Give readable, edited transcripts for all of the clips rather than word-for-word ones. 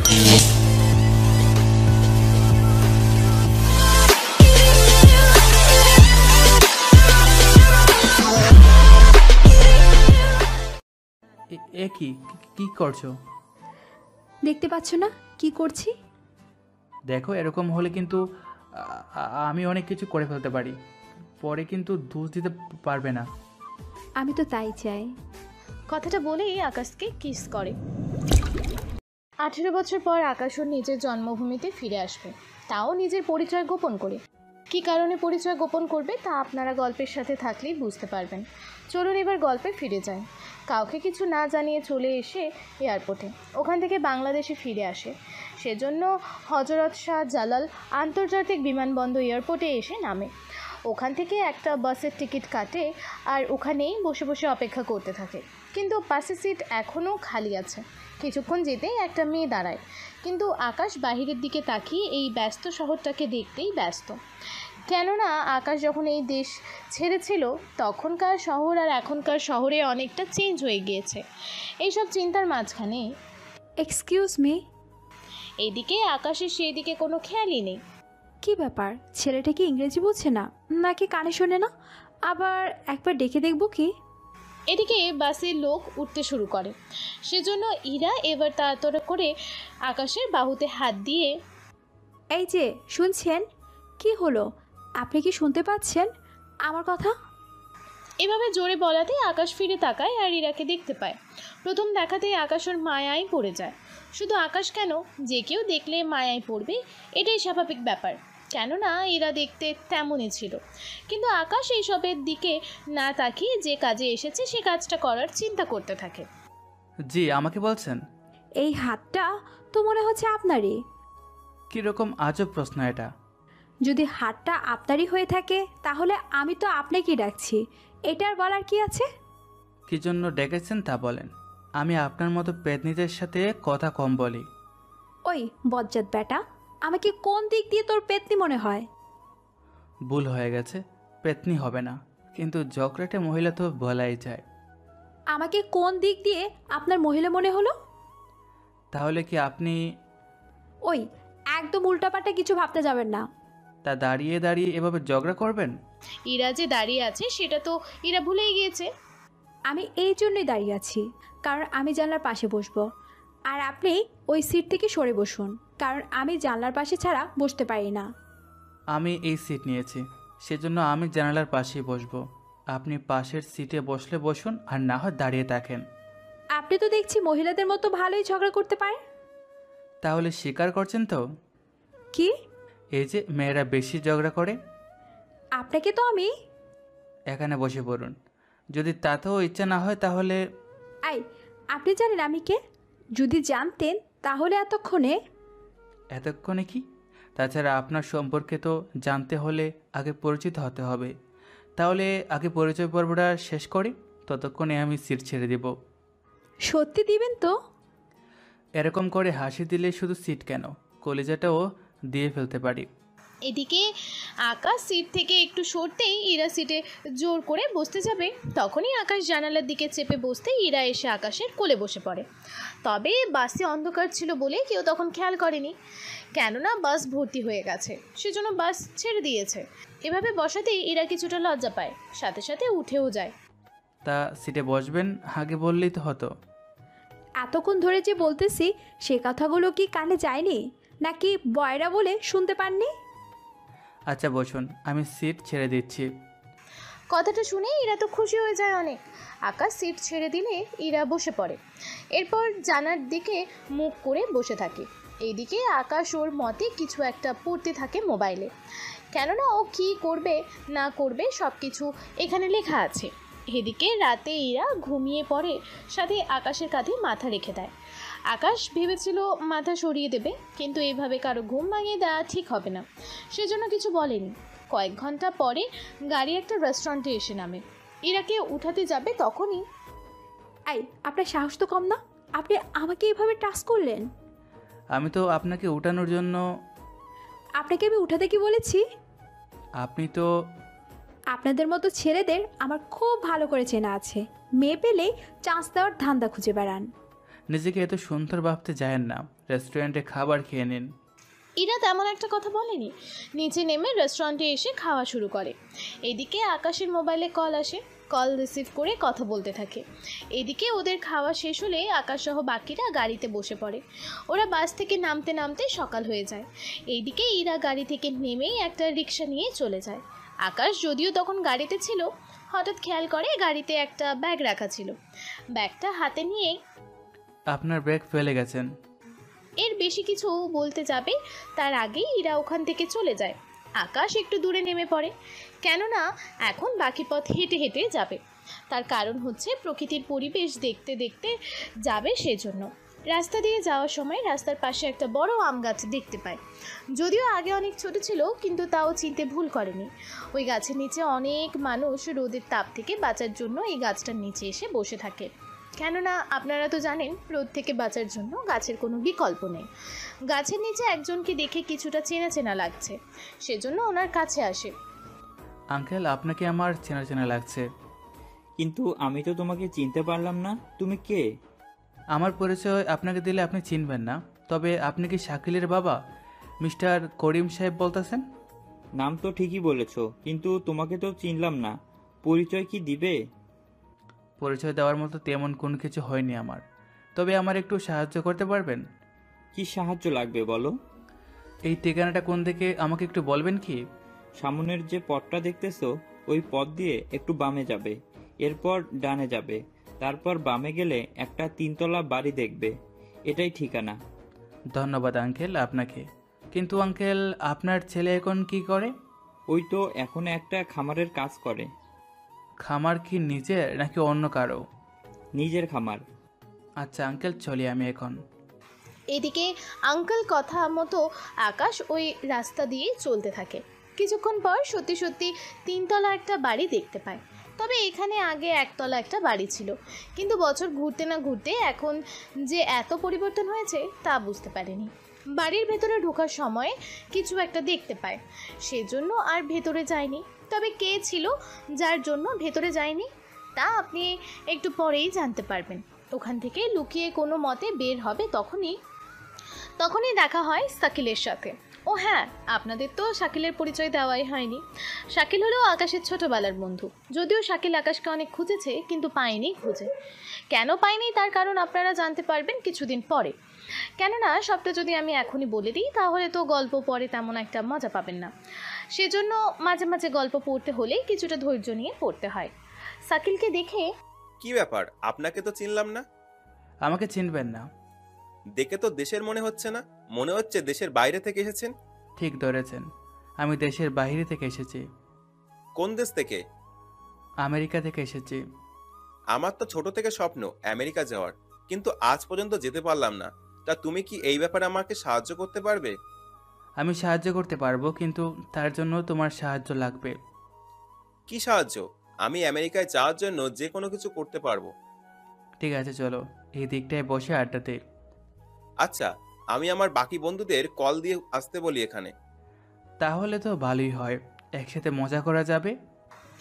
এ কি কি করছো? দেখতে পাচ্ছ না কি করছি? দেখো, এরকম হলে কিন্তু আমি অনেক কিছু করে ফেলতে পারি, পরে কিন্তু দোষ দিতে পারবে না। আমি তো তাই চাই। কথাটা বলেই আকাশকে কিস করে। 18 বছর পর আকাশ ওর নিজের জন্মভূমিতে ফিরে আসবে, তাও নিজের পরিচয় গোপন করে। কী কারণে পরিচয় গোপন করবে তা আপনারা গল্পের সাথে থাকলেই বুঝতে পারবেন। চলুন এবার গল্পে ফিরে যায়। কাউকে কিছু না জানিয়ে চলে এসে এয়ারপোর্টে, ওখান থেকে বাংলাদেশে ফিরে আসে। সেজন্য হজরত শাহ জালাল আন্তর্জাতিক বিমানবন্দর এয়ারপোর্টে এসে নামে। ওখান থেকে একটা বাসের টিকিট কাটে আর ওখানেই বসে বসে অপেক্ষা করতে থাকে। কিন্তু বাসের সিট এখনও খালি আছে। কিছুক্ষণ যেতেই একটা মেয়ে দাঁড়ায়, কিন্তু আকাশ বাহিরের দিকে তাকিয়ে এই ব্যস্ত শহরটাকে দেখতেই ব্যস্ত। কেননা আকাশ যখন এই দেশ ছেড়েছিল তখনকার শহর আর এখনকার শহরে অনেকটা চেঞ্জ হয়ে গিয়েছে। এইসব চিন্তার মাঝখানে এক্সকিউজ মি। এইদিকে আকাশের সেই দিকে কোনো খেয়ালই নেই। কি ব্যাপার, ছেলেটা কি ইংরেজি বুঝছে না নাকি কানে শোনে না? আবার একবার ডেকে দেখবো কি? এদিকে বাসের লোক উঠতে শুরু করে, সেজন্য ইরা এবার তাড়াতাড়ি করে আকাশের বাহুতে হাত দিয়ে, এই যে শুনছেন? কি হলো, আপনি কি শুনতে পাচ্ছেন আমার কথা? এভাবে জোরে বলাতে আকাশ ফিরে তাকায় আর ইরাকে দেখতে পায়। প্রথম দেখাতেই আকাশ ওর মায়ায় পড়ে যায়। শুধু আকাশ কেন, যে কেউ দেখলে মায়ায় পড়বে, এটাই স্বাভাবিক ব্যাপার। কেননা ইরা দেখতে তেমনই ছিল। কিন্তু আকাশ এইসবের দিকে না তাকিয়ে যে কাজে এসেছে সে কাজটা করার চিন্তা করতে থাকে। জি, আমাকে বলছেন? এই হাতটা তো মনে হচ্ছে আপনারই। কীরকম আজব প্রশ্ন এটা! যদি হাতটা আপনারই হয়ে থাকে তাহলে আমি তো আপনাকেই ডাকছি, এটার বলার কি আছে? কী জন্য ডেকেছেন তা বলেন। আমি আপনার মতো পেতনিদের সাথে কথা কম বলি। ওই বজ্জাত বেটা, আমাকে কোন দিক দিয়ে তোর পেতনি মনে হয়? ভুল হয়ে গেছে, পেতনি হবে না, কিন্তু জকরেটে মহিলা তো বলাই যায়। আমাকে কোন দিক দিয়ে আপনার মহিলা মনে হলো? তাহলে কি আপনি? ওই একদম উল্টাপাল্টা কিছু ভাবতে যাবেন না। তা দাঁড়িয়ে দাঁড়িয়ে এভাবে ঝগড়া করবেন? ইরা যে দাঁড়িয়ে আছে সেটা তো ইরা ভুলেই গিয়েছে। আমি এই জন্যই দাঁড়িয়ে আছি, কারণ আমি জানলার পাশে বসবো, আর আপনি ওই সিট থেকে সরে বসুন, কারণ আমি জানলার পাশে ছাড়া বসতে পারি না। আমি এই সিট নিয়েছি, সেজন্য আমি জানালার পাশেই বসবো। আপনি পাশের সিটে বসলে বসুন, আর না হয় দাঁড়িয়ে থাকেন। আপনি তো দেখছি মহিলাদের মতো ভালোই ঝগড়া করতে পারেন। তাহলে স্বীকার করছেন তো? কি? এই যে মেয়েরা বেশি ঝগড়া করে। আপনাকে তো আমি। এখানে বসে পড়ুন। যদি তাতেও ইচ্ছা না হয় তাহলে? আই, আপনি জানেন আমি কে? যদি জানতেন তাহলে এতক্ষণে কি? তাছাড়া আপনার সম্পর্কে তো জানতে হলে আগে পরিচিত হতে হবে। তাহলে আগে পরিচয় পর্বটা শেষ করি, ততক্ষণে আমি সিট ছেড়ে দেব। সত্যি দিবেন তো? এরকম করে হাসি দিলে শুধু সিট কেন, কলিজাটাও দিয়ে ফেলতে পারি। এদিকে আকাশ সিট থেকে একটু সরতেই ইরা সিটে জোর করে বসতে যাবে, তখনই আকাশ জানালার দিকে চেপে বসতেই ইরা এসে আকাশের কোলে বসে পড়ে। তবে বাসে অন্ধকার ছিল বলে কেউ তখন খেয়াল করেনি, কেননা বাস ভর্তি হয়ে গেছে, সেজন্য বাস ছেড়ে দিয়েছে। এভাবে বসাতেই ইরা কিছুটা লজ্জা পায়, সাথে সাথে উঠেও যায়। তা সিটে বসবেন আগে বললেই তো হতো। এতক্ষণ ধরে যে বলতেছি সে কথাগুলো কি কানে যায়নি, নাকি বয়রা বলে শুনতে পাননি? আচ্ছা বসুন, আমি সিট ছেড়ে দিচ্ছি। কথাটা শুনে ইরা তো খুশি হয়ে যায় অনেক। আকাশ সিট ছেড়ে দিলে ইরা বসে পড়ে, এরপর জানার দিকে মুখ করে বসে থাকে। এইদিকে আকাশ ওর মতে কিছু একটা পড়তে থাকে মোবাইলে, কেননা ও কী করবে না করবে সব কিছু এখানে লেখা আছে। এদিকে রাতে ইরা ঘুমিয়ে পড়ে, সাথে আকাশের কাঁধে মাথা রেখে দেয়। আকাশ ভেবেছিল মাথা সরিয়ে দেবে, কিন্তু এইভাবে কারো ঘুম ভাঙিয়ে দেওয়া ঠিক হবে না, সেজন্য কিছু বলেনি। কয়েক ঘন্টা পরে গাড়ি একটা রেস্টুরেন্টে এসে নামে। ইরাকে উঠাতে যাবে তখনই, আই, আপনার সাহস তো কম না, আপনি আমাকে এইভাবে টাচ করলেন। আমি তো আপনাকে উঠানোর জন্য। আপনাকে আমি উঠাতে কি বলেছি? আপনি তো। আপনাদের মতো ছেলেদের আমার খুব ভালো করে চেনা আছে, মেয়ে পেলেই চান্স দেওয়ার ধান্দা খুঁজে বেড়ান। নিজেকে এত সুন্দর ভাবতে যায়েন না, রেস্টুরেন্টে খাবার খেয়ে নিন। ইরা তেমন একটা কথা বলেনি। নিচে নেমে রেস্টুরেন্টে এসে খাওয়া শুরু করে। এদিকে আকাশের মোবাইলে কল আসে, কল রিসিভ করে কথা বলতে থাকে। এদিকে ওদের খাওয়া শেষ হলে আকাশসহ বাকিরা গাড়িতে বসে পড়ে। ওরা বাস থেকে নামতে নামতে সকাল হয়ে যায়। এইদিকে ইরা গাড়ি থেকে নেমেই একটা রিক্সা নিয়ে চলে যায়। আকাশ যদিও তখন গাড়িতে ছিল, হঠাৎ খেয়াল করে গাড়িতে একটা ব্যাগ রাখা ছিল। ব্যাগটা হাতে নিয়ে আপনার ব্যাগ ফেলে গেছেন। এর বেশি কিছু বলতে যাবে তার আগেই ইরা ওখান থেকে চলে যায়। আকাশ একটু দূরে নেমে পড়ে, কেননা এখন বাকি পথ হেঁটে হেঁটে যাবে। তার কারণ হচ্ছে প্রকৃতির পরিবেশ দেখতে দেখতে যাবে সেজন্য। রাস্তা দিয়ে যাওয়ার সময় রাস্তার পাশে একটা বড় আম গাছ দেখতে পায়। যদিও আগে অনেক ছোট ছিল, কিন্তু তাও চিনতে ভুল করেনি। ওই গাছের নিচে অনেক মানুষ রোদের তাপ থেকে বাঁচার জন্য এই গাছটার নিচে এসে বসে থাকে। কেননা আপনারা তো জানেন, রোদ থেকে বাঁচার জন্য গাছের কোনো বিকল্প নেই। গাছের নিচে একজনকে দেখে কিছুটা চেনা চেনা লাগছে, সেজন্য ওনার কাছে আসে। আঙ্কেল, আপনাকে আমার চেনা চেনা লাগছে। কিন্তু আমি তো তোমাকে চিনতে পারলাম না, তুমি কে? আমার পরিচয় আপনাকে দিলে আপনি চিনবেন না। তবে আপনি কি শাকিলের বাবা, মিস্টার করিম সাহেব বলতেছেন? নাম তো ঠিকই বলেছো, কিন্তু তোমাকে তো চিনলাম না। পরিচয় কি দিবে? পরিচয় দেওয়ার মতো তেমন কোনো কিছু হয়নি আমার। তবে আমার একটু সাহায্য করতে পারবেন? কি সাহায্য লাগবে বলো? এই ঠিকানাটা কোন দিকে আমাকে একটু বলবেন কি? সামনের যে পথটা দেখতেছো, ওই পথ দিয়ে একটু বামে যাবে, এরপর ডানে যাবে, তারপর বামে গেলে একটা 3 তলা বাড়ি দেখবে। এটাই ঠিকানা। ধন্যবাদ আঙ্কেল আপনাকে। কিন্তু আঙ্কেল, আপনার ছেলে এখন কি করে? ওই তো এখন একটা খামারের কাজ করে। খামার কি নিজের নাকি অন্য কারো? নিজের খামার। আচ্ছা আঙ্কেল, চলি আমি এখন। এদিকে আঙ্কেল কথা মতো আকাশ ওই রাস্তা দিয়ে চলতে থাকে। কিছুক্ষণ পর সত্যি সত্যি 3 তলা একটা বাড়ি দেখতে পায়। তবে এখানে আগে 1 তলা একটা বাড়ি ছিল, কিন্তু বছর ঘুরতে না ঘুরতে এখন যে এত পরিবর্তন হয়েছে তা বুঝতে পারেনি। বাড়ির ভেতরে ঢোকার সময় কিছু একটা দেখতে পায়, সেজন্য আর ভেতরে যায়নি। তবে কে ছিল যার জন্য ভেতরে যায়নি তা আপনি একটু পরেই জানতে পারবেন। ওখান থেকে লুকিয়ে কোনো মতে বের হবে, তখনই দেখা হয় শাকিলের সাথে। ও হ্যাঁ, আপনাদের তো শাকিলের পরিচয় দেওয়াই হয়নি। শাকিল হলো আকাশের ছোটবেলার বন্ধু। যদিও শাকিল আকাশকে অনেক খুঁজেছে, কিন্তু পায়নি। কেন পায়নি তার কারণ আপনারা জানতে পারবেন কিছুদিন পরে। কেননা সবটা যদি আমি এখনই বলে দিই তাহলে তো গল্প পরে তেমন একটা মজা পাবেন না। সেজন্য মাঝে মাঝে গল্প পড়তে হলে কিছুটা ধৈর্য নিয়ে পড়তে হয়। শাকিলকে দেখে, কি ব্যাপার, আপনাকে তো চিনলাম না। আমাকে চিনবেন না? দেখে তো দেশের মনে হচ্ছে না, মনে হচ্ছে দেশের বাইরে থেকে এসেছেন। ঠিক ধরেছেন, আমি দেশের বাইরে থেকে এসেছি। কোন দেশ থেকে? আমেরিকা থেকে এসেছি। আমার তো ছোট থেকে স্বপ্ন আমেরিকা যাওয়ার, কিন্তু আজ পর্যন্ত যেতে পারলাম না। তা তুমি কি এই ব্যাপারে আমাকে সাহায্য করতে পারবে? আমি সাহায্য করতে পারবো, কিন্তু তার জন্য তোমার সাহায্য লাগবে। কি সাহায্য? আমি আমেরিকায় যাওয়ার জন্য যে কোনো কিছু করতে পারবো। ঠিক আছে, চলো এই দিকটায় বসে আড্ডা দিই। আচ্ছা, আমি আমার বাকি বন্ধুদের কল দিয়ে আসতে বলি এখানে। তাহলে তো ভালোই হয়, একসাথে মজা করা যাবে।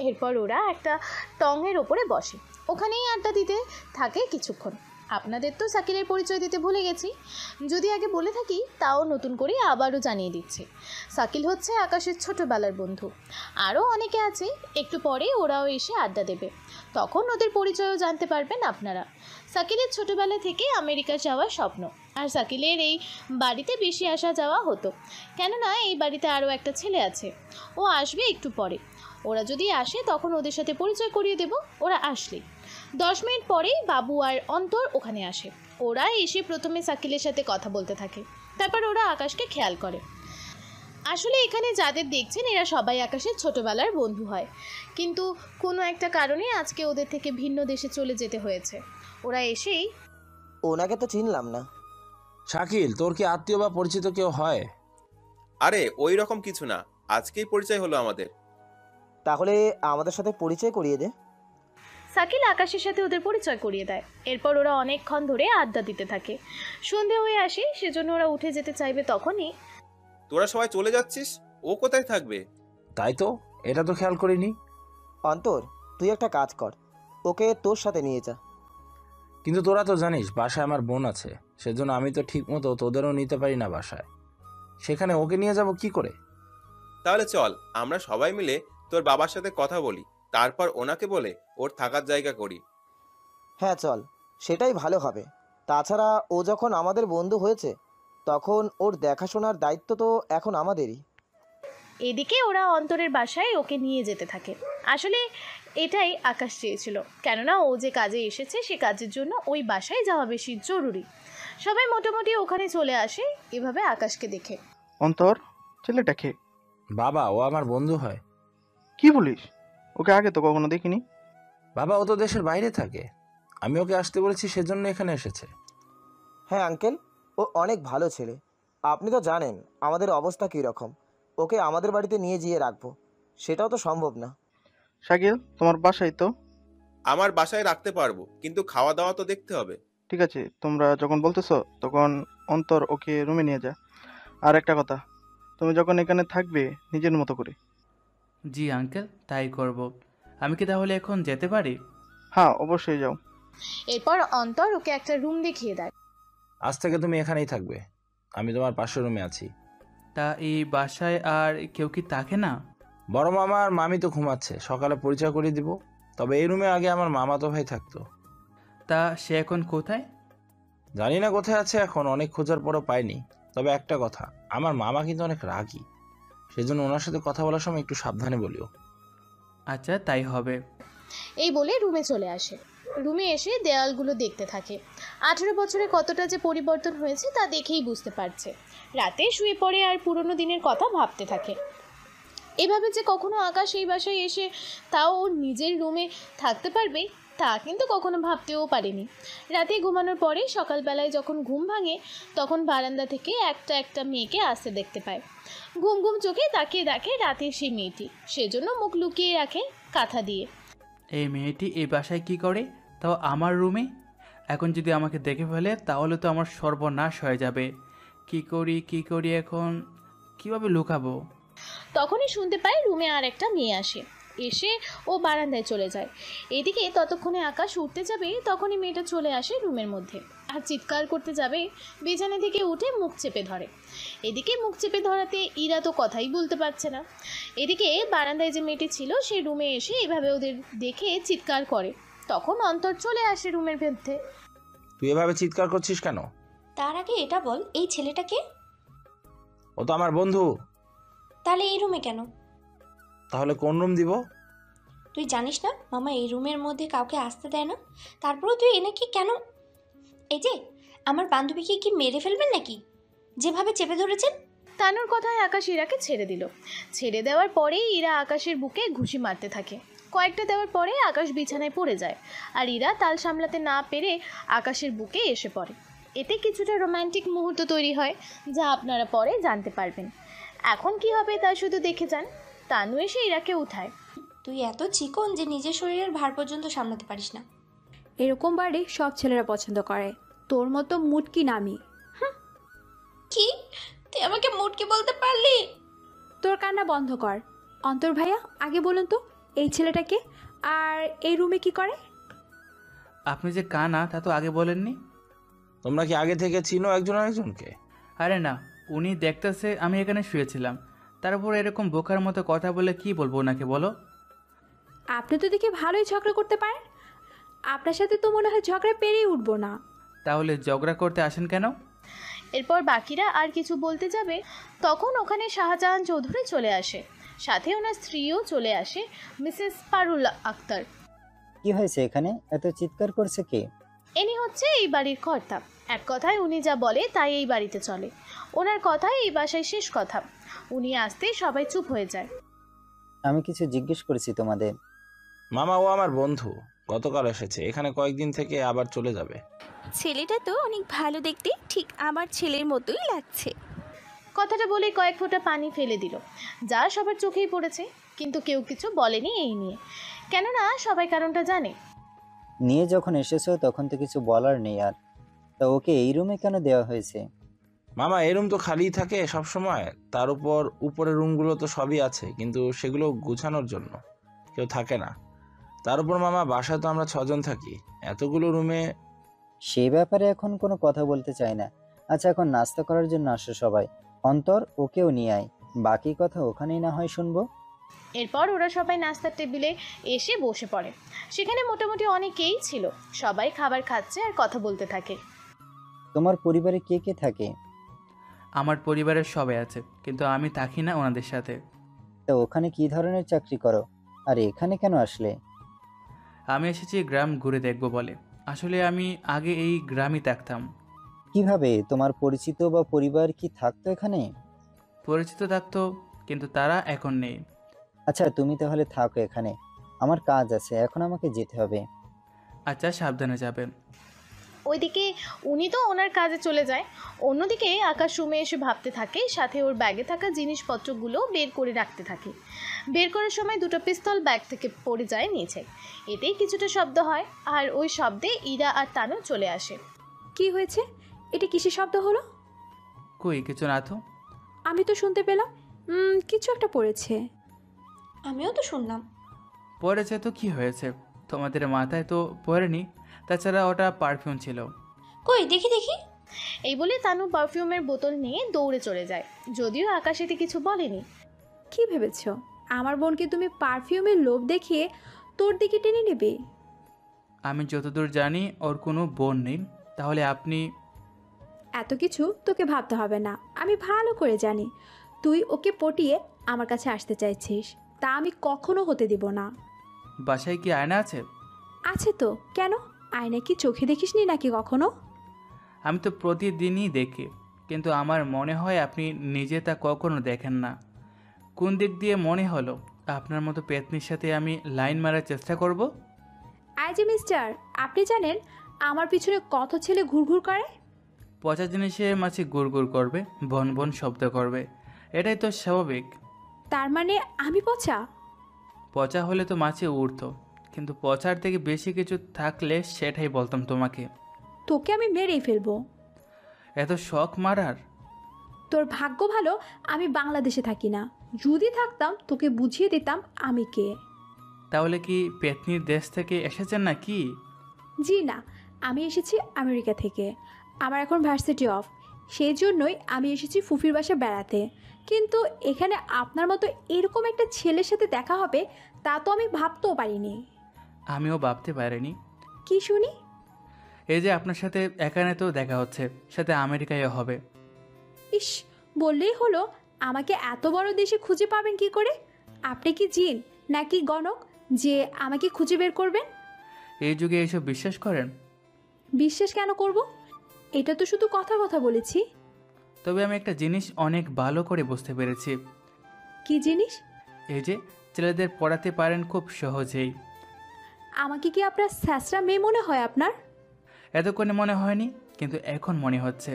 এরপর ওরা একটা টঙের ওপরে বসে, ওখানেই আড্ডা দিতে থাকে কিছুক্ষণ। আপনাদের তো শাকিলের পরিচয় দিতে ভুলে গেছি, যদি আগে বলে থাকি তাও নতুন করে আবারও জানিয়ে দিচ্ছি। শাকিল হচ্ছে আকাশের ছোটবেলার বন্ধু। আরও অনেকে আছে, একটু পরে ওরাও এসে আড্ডা দেবে, তখন ওদের পরিচয়ও জানতে পারবেন আপনারা। শাকিলের ছোটবেলা থেকে আমেরিকা যাওয়ার স্বপ্ন, আর শাকিলের এই বাড়িতে বেশি আসা যাওয়া হতো, কেননা এই বাড়িতে আরও একটা ছেলে আছে, ও আসবে একটু পরে। ওরা যদি আসে তখন ওদের সাথে পরিচয় করিয়ে দেব। ওরা আসলে 10 মিনিট পরেই বাবু আর অন্তর ওখানে আসে। ওরা এসে প্রথমে শাকিলের সাথে কথা বলতে থাকে, তারপর ওরা আকাশকে খেয়াল করে। আসলে এখানে যাদের দেখছেন এরা সবাই আকাশের ছোটবেলার বন্ধু হয়, কিন্তু কোনো একটা কারণে আজকে ওদের থেকে ভিন্ন দেশে চলে যেতে হয়েছে। ওরা এসেই, ওনাকে তো চিনলাম না। শাকিল, তোর কি আত্মীয় বা পরিচিত কেউ হয়? আরে ওই রকম কিছু না, আজকেই পরিচয় হলো আমাদের। তাহলে আমাদের সাথে পরিচয় করিয়ে দে। শাকিল আকাশের সাথে ওদের পরিচয় করিয়ে দেয়। এরপর ওরা অনেকক্ষণ ধরে আড্ডা দিতে থাকে। সন্ধে হয়ে আসে, সেজন্য ওরা উঠে যেতে চাইবে, তখনই, তোরা সবাই চলে যাচ্ছিস? ও কোথায় থাকবে? তাই তো, এটা তো খেয়াল করিনি। অন্তর, তুই একটা কাজ কর, ওকে তোর সাথে নিয়ে যা। কিন্তু তোরা তো জানিস বাসায় আমার বোন আছে, সেজন্য আমি তো ঠিক মতো তোদেরও নিতে পারি না বাসায়। সেখানে ওকে নিয়ে যাব কি করে? তাহলে চল আমরা সবাই মিলে তোর বাবার সাথে কথা বলি, তারপর ওনাকে বলে ওর থাকার জায়গা করি। হ্যাঁ চল, সেটাই ভালো হবে। তাছাড়া ও যখন আমাদের বন্ধু হয়েছে তখন ওর দেখাশোনার দায়িত্ব তো এখন আমাদেরই। এদিকে ওরা অন্তরের বাসায় ওকে নিয়ে যেতে থাকে। আসলে এটাই আকাশ চেয়েছিল, কেননা ও যে কাজে এসেছে সে কাজের জন্য ওই বাসায় যাওয়া বেশি জরুরি। সবাই মোটামুটি ওখানে চলে আসে এভাবে আকাশকে দেখে। অন্তর, ছেলেটাকে বাবা, ও আমার বন্ধু হয়। কি বলিস? ওকে আগে তো কখনো দেখিনি। বাবা, ও তো দেশের বাইরে থাকে, আমি ওকে আসতে বলেছি সেজন্য এখানে এসেছে। হ্যাঁ আঙ্কেল, ও অনেক ভালো ছেলে। আপনি তো জানেন আমাদের অবস্থা কী রকম। ওকে আমাদের বাড়িতে নিয়ে গিয়ে রাখবো সেটাও তো সম্ভব না। শাকিল, তোমার বাসায় তো? আমার বাসায় রাখতে পারবো, কিন্তু খাওয়া দাওয়া তো দেখতে হবে। ঠিক আছে, তোমরা যখন বলতেছো তখন অন্তর ওকে রুমে নিয়ে যা। আর একটা কথা, তুমি যখন এখানে থাকবে নিজের মতো করে। জি আঙ্কেল, তাই করব। আমি কি তাহলে এখন যেতে পারি? হ্যাঁ অবশ্যই যাও। এরপর অন্তর ওকে একটা রুম দেখিয়ে দেয়। আজ থেকে তুমি এখানেই থাকবে, আমি তোমার পাশের রুমে আছি। তা এই বাসায় আর কেউ কি থাকে না? বড় মামা আর মামি তো ঘুমাচ্ছে, সকালে পরিচয় করিয়ে দিব। তবে এই রুমে আগে আমার মামাতো ভাই থাকতো। তা সে এখন কোথায়? জানি না কোথায় আছে এখন, অনেক খোঁজার পরও পাইনি। তবে একটা কথা, আমার মামা কিন্তু অনেক রাগী, সেজন্য ওনার সাথে কথা বলার সময় একটু সাবধানে বলিও। আচ্ছা, তাই হবে। এই বলে রুমে চলে আসে। রুমে এসে দেয়ালগুলো দেখতে থাকে। 18 বছরে কতটা যে পরিবর্তন হয়েছে তা দেখেই বুঝতে পারছে। রাতে শুয়ে পড়ে আর পুরনো দিনের কথা ভাবতে থাকে। এভাবে যে কখনো আকাশ এই বাসায় এসে তাও ওর নিজের রুমে থাকতে পারবে তা কিন্তু কখনো ভাবতেও পারেনি। রাতে ঘুমানোর পরে সকালবেলায় যখন ঘুম ভাঙে তখন বারান্দা থেকে একটা একটা মেয়েকে আসতে দেখতে পায়। ঘুম ঘুম চোখে তাকিয়ে দেখে রাতের সেই মেয়েটি, সেজন্য মুখ লুকিয়ে রাখে কাঁথা দিয়ে। এই মেয়েটি এই বাসায় কি করে, তাও আমার রুমে? এখন যদি আমাকে দেখে ফেলে তাহলে তো আমার সর্বনাশ হয়ে যাবে। কি করি এখন? কিভাবে লুকাবো? তখনই শুনতে পায় রুমে আর একটা মেয়ে আসে। এসে ও বারান্দায় চলে যায়। এদিকে ততক্ষণে আকাশ উঠতে যাবে তখনই মেয়েটা চলে আসে রুমের মধ্যে আর চিৎকার করতে যাবে, বিছানা থেকে উঠে মুখ চেপে ধরে। এদিকে মুখ চেপে ধরাতে ইরা তো কথাই বলতে পারছে না। এদিকে বারান্দায় যে মেয়েটি ছিল সে রুমে এসে এভাবে ওদের দেখে চিৎকার করে। তখন অন্তর চলে আসে রুমের মধ্যে। তুই এভাবে চিৎকার করছিস কেন? তার আগে এটা বল, এই ছেলেটাকে? ও তো আমার বন্ধু। তাহলে এই রুমে কেন? তাহলে কোন রুম দিব? তুই জানিস না মামা এই রুমের মধ্যে কাউকে আসতে দেয় না? তারপরেও তুই এনেকে কেন? এই যে আমার বান্ধবীকে কি মেরে ফেলবেন নাকি, যেভাবে চেপে ধরেছেন? তানুর কথায় আকাশ ইরাকে ছেড়ে দিল। ছেড়ে দেওয়ার পরেই ইরা আকাশের বুকে ঘুষি মারতে থাকে। কয়েকটা দেওয়ার পরে আকাশ বিছানায় পড়ে যায় আর ইরা তাল সামলাতে না পেরে আকাশের বুকে এসে পড়ে। এতে কিছুটা রোমান্টিক মুহূর্ত তৈরি হয়, যা আপনারা পরে জানতে পারবেন। এখন কি হবে তা শুধু দেখে যান। তানু এসে ইরাকে উঠায়। তুই এত চিকন যে নিজের শরীরের ভার পর্যন্ত সামলাতে পারিস না। এরকম বাড়ি সব ছেলেরা পছন্দ করে, তোর মতো মুটকি নামি। কি? তুই আমাকে মুটকি বলতে পারলি? তোর কান্না বন্ধ কর। অন্তর ভাইয়া, আগে বলুন তো এই ছেলেটাকে আর এই রুমে কি করে? আপনি যে কানা তা তো আগে বলেননি। তোমরা কি আগে থেকে চিনো একজন আরেকজনকে? আরে না, উনি দেখতেছে আমি এখানে শুয়েছিলাম, তারপর এরকম বোকার মতো কথা বলে কি বলবো ওনাকে বলো? আপনি তো দেখে ভালোই ঝগড়া করতে পারেন। আপনার সাথে তো মনে হয় ঝগড়া পেরিয়ে উঠবো না। তাহলে ঝগড়া করতে আসেন কেন? এরপর বাকিরা আর কিছু বলতে যাবে তখন ওখানে শাহজাহান চৌধুরী চলে আসে। সাথে ওনার স্ত্রীও চলে আসে, মিসেস পারুল আক্তার। কি হয়েছে এখানে? এত চিৎকার করছে কে? ইনি হচ্ছে এই বাড়ির কর্তা। এক কথায় উনি যা বলে তাই এই বাড়িতে চলে। ওনার কথাই এই বাসায় শেষ কথা। উনি আসতেই সবাই চুপ হয়ে যায়। আমি কিছু জিজ্ঞেস করেছি তোমাদের? মামা, ও আমার বন্ধু, গতকাল এসেছে, এখানে কয়েকদিন থেকে আবার চলে যাবে। ছেলেটা তো অনেক ভালো দেখতে, ঠিক আমার ছেলের মতোই লাগছে। কথাটা বলে কয়েক ফোঁটা পানি ফেলে দিল, যা সবার চোখেই পড়েছে, কিন্তু কেউ কিছু বলেনি এই নিয়ে, কেননা সবাই কারণটা জানে। নিয়ে যখন এসেছো তখন তো কিছু বলার নেই। আর তা ওকে এই রুমে কেন দেওয়া হয়েছে? মামা, এই রুম তো খালিই থাকে সব সময়, তার উপর উপরের রুমগুলো তো সবই আছে, কিন্তু সেগুলো গুছানোর জন্য কেউ থাকে না। তার উপর মামা, বাসায় তো আমরা 6 জন থাকি, এতগুলো রুমে সে ব্যাপারে এখন কোনো কথা বলতে চাই না। আচ্ছা, এখন নাস্তা করার জন্য আসো সবাই। অন্তর, ওকেও নিয়ে আয়, বাকি কথা ওখানেই না হয় শুনবো। এরপর ওরা সবাই নাস্তার টেবিলে এসে বসে পড়ে। সেখানে মোটামুটি অনেকেই ছিল। সবাই খাবার খাচ্ছে আর কথা বলতে থাকে। তোমার পরিবারে কে কে থাকে? আমার পরিবারের সবাই আছে, কিন্তু আমি থাকি না ওনাদের সাথে। তা ওখানে কি ধরনের চাকরি করো, আর এখানে কেন আসলে? আমি এসেছি গ্রাম ঘুরে দেখব বলে। আসলে আমি আগে এই গ্রামই থাকতাম। কিভাবে? তোমার পরিচিত বা পরিবার কি থাকতো এখানে? পরিচিত থাকতো, কিন্তু তারা এখন নেই। আচ্ছা, তুমি তাহলে থাকো এখানে, আমার কাজ আছে, এখন আমাকে যেতে হবে। আচ্ছা, সাবধানে যাবেন। ওইদিকে উনি তো ওনার কাজে চলে যায়। অন্যদিকে আকাশ রুমে এসে ভাবতে থাকে, সাথে ওর ব্যাগে থাকা জিনিসপত্রগুলো বের করে রাখতে থাকে। বের করার সময় দুটো পিস্তল ব্যাগ থেকে পড়ে যায় নিচে। এতেই কিছুটা শব্দ হয়, আর ওই শব্দে ইরা আর তানু চলে আসে। কি হয়েছে? এটা কিসের শব্দ হলো? কই কিছু না তো। আমি তো শুনতে পেলাম কিছু একটা পড়েছে। আমিও তো শুনলাম। পড়েছে তো কি হয়েছে? তোমাদের মাথায় তো পড়েনি। তাছাড়া ওটা পারফিউম ছিল। কই দেখি দেখি। এই বলে তানু পারফিউমের বোতল নিয়ে দৌড়ে চলে যায়, যদিও আকাশ এতে কিছু বলেনি। কি ভেবেছ আমার বোনকে তুমি পারফিউমের লোভ দেখিয়ে তোর দিকে টেনে নেবে? আমি যতদূর জানি ওর কোনো বোন নেই। তাহলে আপনি? এত কিছু তোকে ভাবতে হবে না, আমি ভালো করে জানি তুই ওকে পটিয়ে আমার কাছে আসতে চাইছিস। তা আমি কখনো হতে দিব না। বাসায় কি আয়না আছে? আছে তো, কেন? আয়না কি চোখে দেখিসনি নাকি কখনো? আমি তো প্রতিদিনই দেখি, কিন্তু আমার মনে হয় আপনি নিজে তা কখনো দেখেন না। কোন দিক দিয়ে মনে হলো আপনার মতো পেতনির সাথে আমি লাইন মারার চেষ্টা করব? আই যে মিস্টার, আপনি জানেন আমার পিছনে কত ছেলে ঘুরঘুর করে? পচা জিনিসের মাছি গুড় করবে, বন বন শব্দ করবে, এটাই তো স্বাভাবিক। তার মানে আমি পচা? পচা হলে তো মাছি উঠতো, কিন্তু পচার থেকে বেশি কিছু থাকলে সেটাই বলতাম তোমাকে। তোকে আমি মেরেই ফেলবো। এত শখ মারার? তোর ভাগ্য ভালো আমি বাংলাদেশে থাকি না, যদি থাকতাম তোকে বুঝিয়ে দিতাম আমি কে। তাহলে কি পেতনির দেশ থেকে এসেছেন না কি? জি না, আমি এসেছি আমেরিকা থেকে। আমার এখন ভার্সিটি অফ, সেই জন্যই আমি এসেছি ফুফির বাসা বেড়াতে। কিন্তু এখানে আপনার মতো এরকম একটা ছেলের সাথে দেখা হবে তা তো আমি ভাবতেও পারিনি। আমিও ভাবতে পারিনি। কি শুনি? এই যে আপনার সাথে এখানে তো দেখা হচ্ছে, সাথে আমেরিকায়ও হবে। ইস, বললেই হলো। আমাকে এত বড় দেশে খুঁজে পাবেন কি করে? আপনি কি জিন নাকি গণক যে আমাকে খুঁজে বের করবেন? এই যুগে এইসব বিশ্বাস করেন? বিশ্বাস কেন করব? এটা তো শুধু কথার কথা বলেছি। তবে আমি একটা জিনিস অনেক ভালো করে বুঝতে পেরেছি। কি জিনিস? এই যে ছেলেদের পড়াতে পারেন খুব সহজেই। আমাকে কি আপনার স্যাসরা মেয়ে মনে হয় আপনার? এতক্ষণে মনে হয়নি, কিন্তু এখন মনে হচ্ছে।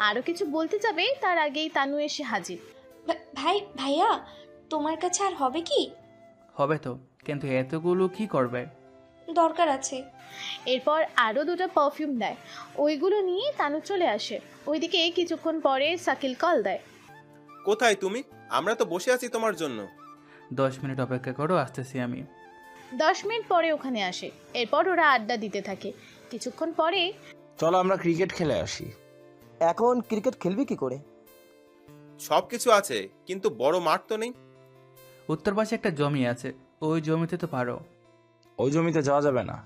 আরও কিছু বলতে যাবে তার আগেই তানু এসে হাজির। ভাইয়া, তোমার কাছে আর হবে কি? হবে তো, কিন্তু এতগুলো কি করবে? দরকার আছে। এরপর আরও দুটো পারফিউম দেয়, ওইগুলো নিয়ে তানু চলে আসে। ওইদিকে কিছুক্ষণ পরে শাকিল কল দেয়। কোথায় তুমি? আমরা তো বসে আছি তোমার জন্য। 10 মিনিট অপেক্ষা করো, আসতেছি আমি। 10 মিনিট পরে ওখানে আসে। এরপর ওরা আড্ডা দিতে থাকে। কিছুক্ষণ পরে, চলো আমরা ক্রিকেট খেলে আসি। এখন ক্রিকেট খেলবি কি করে? সব কিছু আছে, কিন্তু বড় মাঠ তো নেই। উত্তর পাশে একটা জমি আছে, ওই জমিতে তো পারো। ওই জমিতে যাওয়া যাবে না।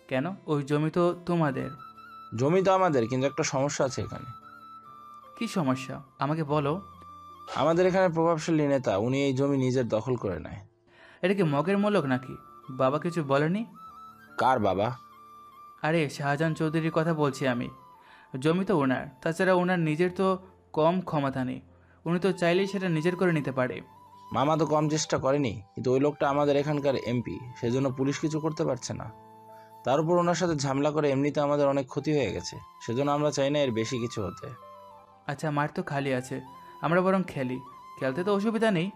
কেন? ওই জমি তো তোমাদের। জমি তো আমাদের, কিন্তু একটা সমস্যা আছে এখানে। কি সমস্যা আমাকে বলো। আমাদের এখানে প্রভাবশালী নেতা, উনি এই জমি নিজের দখল করে নেয়। এটা কি মগের মূলক নাকি? বাবা কিছু বলেনি? কার বাবা? আরে শাহজাহান চৌধুরীর কথা বলছি আমি। জমি তো ওনার, তাছাড়া ওনার নিজের তো কম ক্ষমতা নেই। উনি তো চাইলেই সেটা নিজের করে নিতে পারে। মামা তো কম চেষ্টা করেনি, কিন্তু ওই লোকটা আমাদের এখানকার এমপি, সেজন্য পুলিশ কিছু করতে পারছে না। তার উপর ওনার সাথে ঝামেলা করে এমনিতে আমাদের অনেক ক্ষতি হয়ে গেছে, সেজন্য আমরা চাই না এর বেশি কিছু হতে। আচ্ছা, মাঠ তো খালি আছে, আমরা বরং খেলি। খেলতে তো অসুবিধা নেই।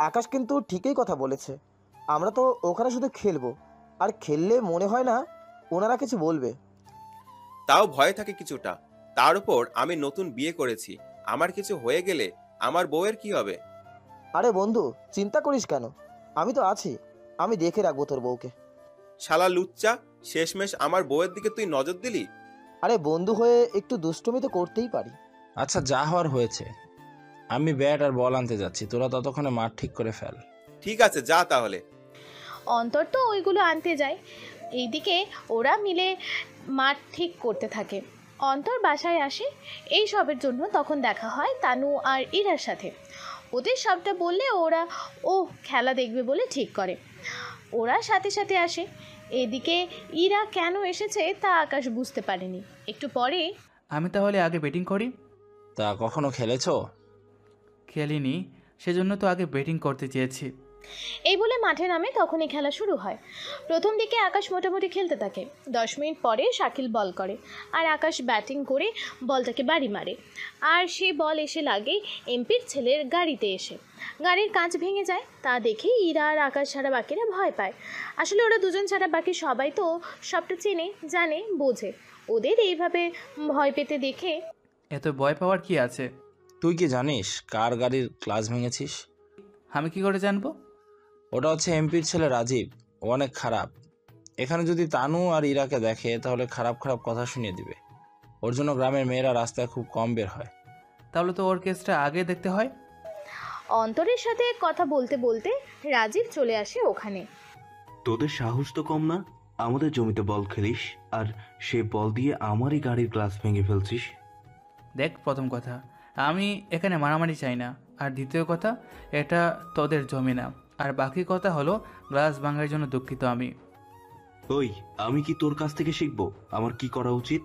আকাশ কিন্তু ঠিকই কথা বলেছে। আমরা তো ওখানে শুধু খেলবো, আর খেললে মনে হয় না ওনারা কিছু বলবে। তাও ভয় থাকে কিছুটা। তার উপর আমি নতুন বিয়ে করেছি, আমার কিছু হয়ে গেলে আমার বউয়ের কি হবে? আরে বন্ধু, চিন্তা করিস কেন, আমি তো আছি, আমি দেখে রাখবো তোর বউকে। শালা লুচ্চা, শেষমেশ আমার বউয়ের দিকে তুই নজর দিলি। আরে বন্ধু হয়ে একটু দুষ্টুমি তো করতেই পারি। আচ্ছা, যা হওয়ার হয়েছে। আমি ব্যাট আর বল আনতে যাচ্ছি, তোরা ততক্ষণে মাঠ ঠিক করে ফেল। ঠিক আছে, যা তাহলে। অন্তর তো ওইগুলো আনতে যায়, এইদিকে ওরা মিলে মাঠ ঠিক করতে থাকে। অন্তর বাসায় আসে এই সবের জন্য, তখন দেখা হয় তানু আর ইরার সাথে। ওদের সবটা বললে ওরা খেলা দেখবে বলে ঠিক করে। ওরা সাথে সাথে আসে। এদিকে ইরা কেন এসেছে তা আকাশ বুঝতে পারেনি। একটু পরে, আমি তাহলে আগে ব্যাটিং করি। তা কখনো খেলেছো? খেলিনি, সেজন্য তো আগে ব্যাটিং করতে চেয়েছি। এই বলে মাঠে নামে, তখনই খেলা শুরু হয়। প্রথম দিকে আকাশ মোটামুটি খেলতে থাকে। 10 মিনিট পরে শাকিল বল করে আর আকাশ ব্যাটিং করে বলটাকে বাড়ি মারে। আর সেই বল এসে লাগে এমপির ছেলের গাড়িতে এসে। গাড়ির কাঁচ ভেঙে যায়। তা দেখে ইরা আর আকাশ ছাড়া বাকিরা ভয় পায়। আসলে ওরা দুজন ছাড়া বাকি সবাই তো সবটা চেনে, জানে, বোঝে। ওদের এইভাবে ভয় পেতে দেখে, এত ভয় পাওয়ার কি আছে? তুই কি জানিস কার গাড়ির ক্লাচ ভেঙেছিস? আমি কি করে জানবো? ওটা হচ্ছে এমপির ছেলে রাজীব। ও অনেক খারাপ। এখানে যদি তানু আর ইরাকে দেখে তাহলে খারাপ খারাপ কথা শুনিয়ে দিবে। ওর জন্য গ্রামের মেয়েরা রাস্তায় খুব কম বের হয়। তাহলে তো ওর কেসটা আগে দেখতে হয়। অন্তরের সাথে কথা বলতে বলতে রাজীব চলে আসে ওখানে। তোদের সাহস তো কম না, আমাদের জমিতে বল খেলিস আর সে বল দিয়ে আমারই গাড়ির গ্লাস ভেঙে ফেলছিস। দেখ, প্রথম কথা, আমি এখানে মারামারি চাই না। আর দ্বিতীয় কথা, এটা তোদের জমি না। আর বাকি কথা হলো, গ্লাস ভাঙার জন্য দুঃখিত আমি। ওই, আমি কি তোর কাছ থেকে শিখবো আমার কি করা উচিত?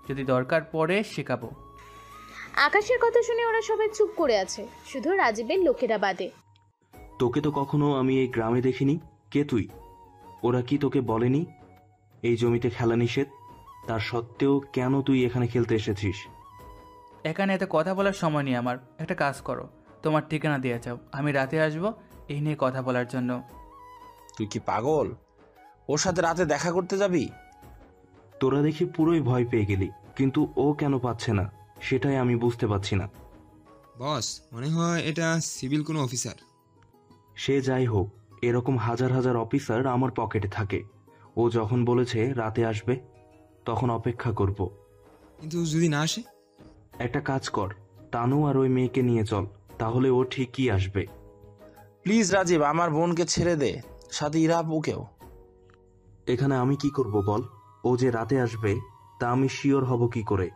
যদি দরকার পড়ে শেখাবো। আকাশের কথা শুনে ওরা সবাই চুপ করে আছে, শুধু রাজীবের লোকেরা বাদে। তোকে তো কখনো আমি এই গ্রামে দেখিনি। কে তুই? ওরা কি তোকে বলেনি এই জমিতে খেলা নিষেধ? তার সত্ত্বেও কেন তুই এখানে খেলতে এসেছিস? এখানে এত কথা বলার সময় নেই আমার। একটা কাজ করো, তোমার ঠিকানা দিয়ে যাও, আমি রাতে আসবো এই নিয়ে কথা বলার জন্য। তুই কি পাগল? ওর সাথে রাতে দেখা করতে যাবি? তোরা দেখি পুরোই ভয় পেয়ে গেলি, কিন্তু ও কেন পাচ্ছে না সেটাই আমি বুঝতে পারছি না। বস, মনে হয় এটা সিভিল কোনো অফিসার। সে যাই হোক, এরকম হাজার হাজার অফিসার আমার পকেটে থাকে। ও যখন বলেছে রাতে আসবে, তখন অপেক্ষা করব। কিন্তু যদি না আসে? একটা কাজ কর, তানু আর ওই মেয়েকে নিয়ে চল, তাহলে ও ঠিকই আসবে। প্লিজ রাজীব, আমার বোনকে ছেড়ে দে, সাথে ইরাপুকেও। এখানে আমি কি করব বল? ও যে রাতে আসবে তা আমি শিওর হব কি করে?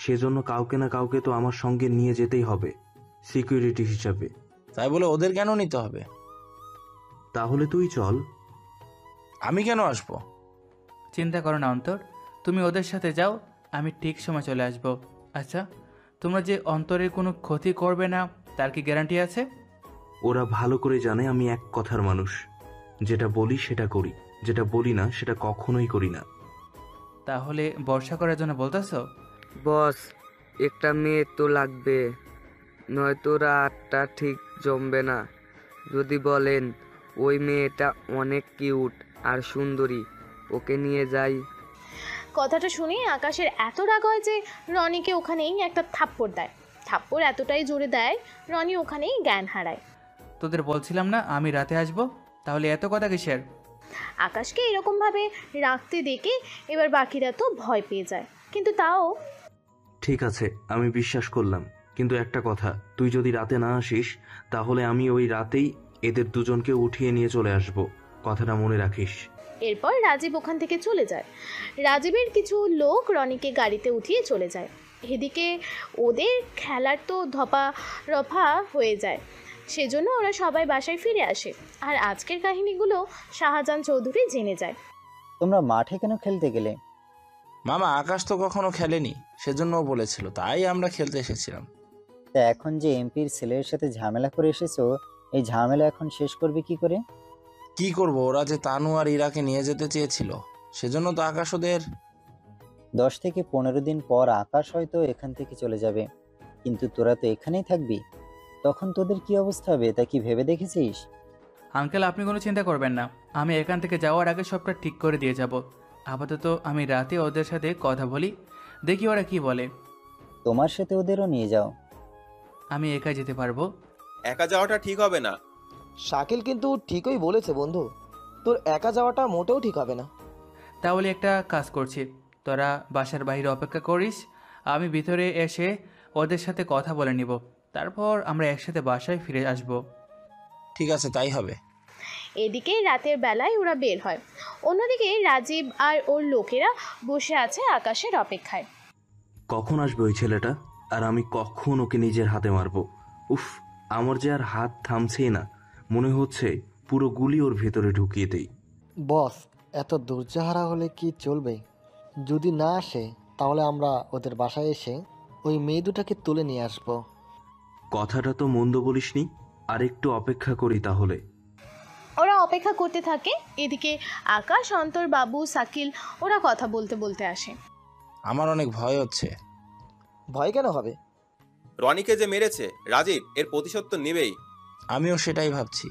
সেজন্য কাউকে না কাউকে তো আমার সঙ্গে নিয়ে যেতেই হবে, সিকিউরিটি হিসাবে। তাই বলে ওদের কেন নিতে হবে? তাহলে তুই চল। আমি কেন আসবো? চিন্তা করো না অন্তর, তুমি ওদের সাথে যাও, আমি ঠিক সময় চলে আসবো। আচ্ছা, তোমরা যে অন্তরের কোনো ক্ষতি করবে না তার কি গ্যারান্টি আছে? ওরা ভালো করে জানে আমি এক কথার মানুষ। যেটা বলি সেটা করি, যেটা বলি না সেটা কখনোই করি না। তাহলে বর্ষা করার জন্য বলতেছো? বস, একটা মেয়ে তো লাগবে, নয়তো রাতটা ঠিক জমবে না। যদি বলেন ওই মেয়েটা অনেক কিউট আর সুন্দরী, ওকে নিয়ে যাই। কথাটা শুনে আকাশের এত রাগ হয় যে রনিকে ওখানেই একটা থাপ্পড় দেয়। থাপ্পড় এতটাই জোরে দেয় রনি ওখানেই জ্ঞান হারায়। তোদের বলছিলাম না আমি রাতে আসবো, তাহলে এত কথা কিসের? আকাশকে এরকমভাবে রাখতে দেখে এবার বাকিরা তো ভয় পেয়ে যায়, কিন্তু তাও। ঠিক আছে, আমি বিশ্বাস করলাম, কিন্তু একটা কথা, তুই যদি রাতে না আসিস তাহলে আমি ওই রাতেই এদের দুজনকে উঠিয়ে নিয়ে চলে আসব। কথাটা মনে রাখিস। এরপর রাজীব ওখান থেকে চলে যায়। রাজীবের কিছু লোক রনিকে গাড়িতে উঠিয়ে চলে যায়। এদিকে ওদের খেলার তো ধপা রফা হয়ে যায়, সেজন্য ওরা সবাই বাসায় ফিরে আসে। আর আজকের কাহিনীগুলো শাহজাহান চৌধুরী জেনে যায়। তোমরা মাঠে কেন খেলতে গেলে? মামা, আকাশ তো কখনো খেলেনি, সেজন্য ও বলেছিল, তাই আমরা খেলতে এসেছিলাম। তা এখন যে এমপির ছেলের সাথে ঝামেলা করে এসেছো, এই ঝামেলা এখন শেষ করবে কি করে? কি করব, ওরা যে তানু আর ইরাকে নিয়ে যেতে চেয়েছিল, সেজন্য তো আকাশ ওদের। 10 থেকে 15 দিন পর আকাশ হয়তো এখান থেকে চলে যাবে, কিন্তু তোরা তো এখানেই থাকবি। তখন তোদের কি অবস্থা হবে তা কি ভেবে দেখেছিস? আঙ্কেল, আপনি কোনো চিন্তা করবেন না, আমি এখান থেকে যাওয়ার আগে সবটা ঠিক করে দিয়ে যাব। আপাতত আমি রাতে ওদের সাথে কথা বলি, দেখি ওরা কি বলে। তোমার সাথে ওদেরও নিয়ে যাও। আমি একা যেতে পারবো। একা যাওয়াটা ঠিক হবে না। শাকিল কিন্তু ঠিকই বলেছে বন্ধু, তোর একা যাওয়াটা মোটেও ঠিক হবে না। তাহলে একটা কাজ করছি, তোরা বাসার বাইরে অপেক্ষা করিস, আমি ভিতরে এসে ওদের সাথে কথা বলে নিব, তারপর আমরা একসাথে বাসায় ফিরে আসব। ঠিক আছে, তাই হবে। এদিকে রাতের বেলায় ওরা বের হয়। অন্যদিকে রাজীব আর ওর লোকেরা বসে আছে আকাশের অপেক্ষায়। কখন আসবে ওই ছেলেটা, আর আমি কখন ওকে নিজের হাতে মারবো? উফ, আমার যে আর হাত থামছেই না, মনে হচ্ছে পুরো গুলি ওর ভেতরে ঢুকিয়ে দেই। বস, এত ধৈর্যহারা হলে কি চলবে? যদি না আসে তাহলে আমরা ওদের বাসায় এসে ওই মেয়ে দুটাকে তুলে নিয়ে আসবো। কথাটা তো মন্দ বলিসনি, আর একটু অপেক্ষা করি তাহলে। ওরা অপেক্ষা করতে থাকে। এদিকে আকাশ, অন্তর, বাবু, শাকিল ওরা কথা বলতে বলতে আসে। আমার অনেক ভয় হচ্ছে। ভয় কেন হবে? রনিকে যে মেরেছে রাজীব, এর প্রতিশোধ তো নেবেই। আমিও সেটাই ভাবছি।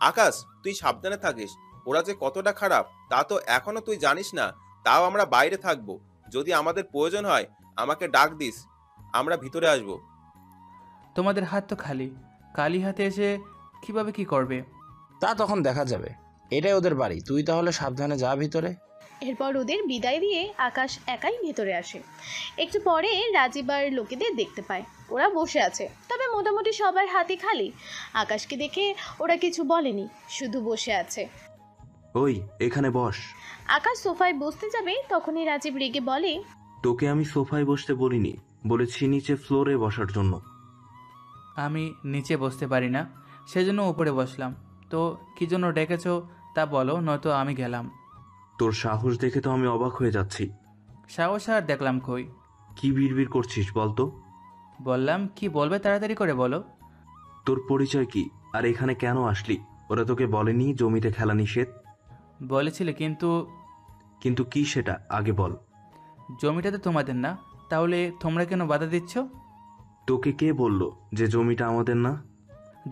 আকাশ, তুই সাবধানে থাকিস। ওরা যে কতটা খারাপ তা তো এখনো তুই জানিস না। তাও আমরা বাইরে থাকবো, যদি আমাদের প্রয়োজন হয় আমাকে ডাক দিস, আমরা ভিতরে আসব। তোমাদের হাত তো খালি, খালি হাতে এসে কিভাবে কি করবে? তা তখন দেখা যাবে, এটাই ওদের বাড়ি। তুই তাহলে সাবধানে যা ভিতরে। এরপর ওদের বিদায় দিয়ে আকাশ একাই ভেতরে আসে। একটু পরে রাজীব আর লোকেদের দেখতে পায়, ওরা বসে আছে, তবে মোটামুটি সবার হাতে খালি। আকাশকে দেখে ওরা কিছু বলেনি, শুধু বসে আছে। ওই, এখানে বস। আকাশ সোফায় বসতে যাবে, তখনই রাজীব রেগে বলে, তোকে আমি সোফায় বসতে বলিনি, বলেছি নিচে ফ্লোরে বসার জন্য। আমি নিচে বসতে পারি না, সেজন্য উপরে বসলাম। তো কি জন্য ডেকেছো তা বলো, নয়তো আমি গেলাম। তোর সাহস দেখে তো আমি অবাক হয়ে যাচ্ছি। সাহস আর দেখলাম কই? কি বিড়বিড় করছিস বলতো? বললাম কি বলবে, তাড়াতাড়ি করে বলো। তোর পরিচয় কি, আর এখানে কেন আসলি? ওরা তোকে বলেনি জমিতে খেলা নিষেধ? বলেছিলে, কিন্তু কিন্তু কি সেটা আগে বল। জমিটা তো তোমাদের না, তাহলে তোমরা কেন বাধা দিচ্ছ? তোকে কে বলল যে জমিটা আমাদের না?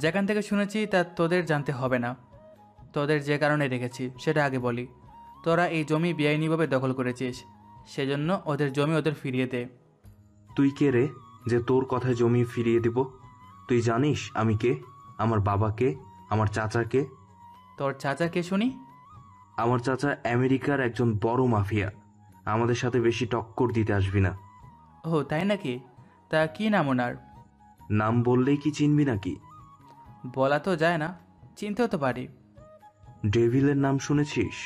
যেখান থেকে শুনেছি তা তোদের জানতে হবে না। তোদের যে কারণে রেখেছি সেটা আগে বলি। তোরা এই জমি বেআইনিভাবে দখল করেছিস, সেজন্য ওদের জমি ওদের ফিরিয়ে দে। তুই কে রে যে তোর কথায় জমি ফিরিয়ে দিব? তুই জানিস আমি কে, আমার বাবাকে, আমার চাচাকে? তোর চাচা কে শুনি? আমার চাচা আমেরিকার একজন বড় মাফিয়া, আমাদের সাথে বেশি টক্কর দিতে আসবি না। ও তাই নাকি? তা কি নাম ওনার? নাম বললেই কি চিনবি নাকি? বলা তো যায় না, চিনতেও তো পারি। ডেভিলের নাম শুনেছিস?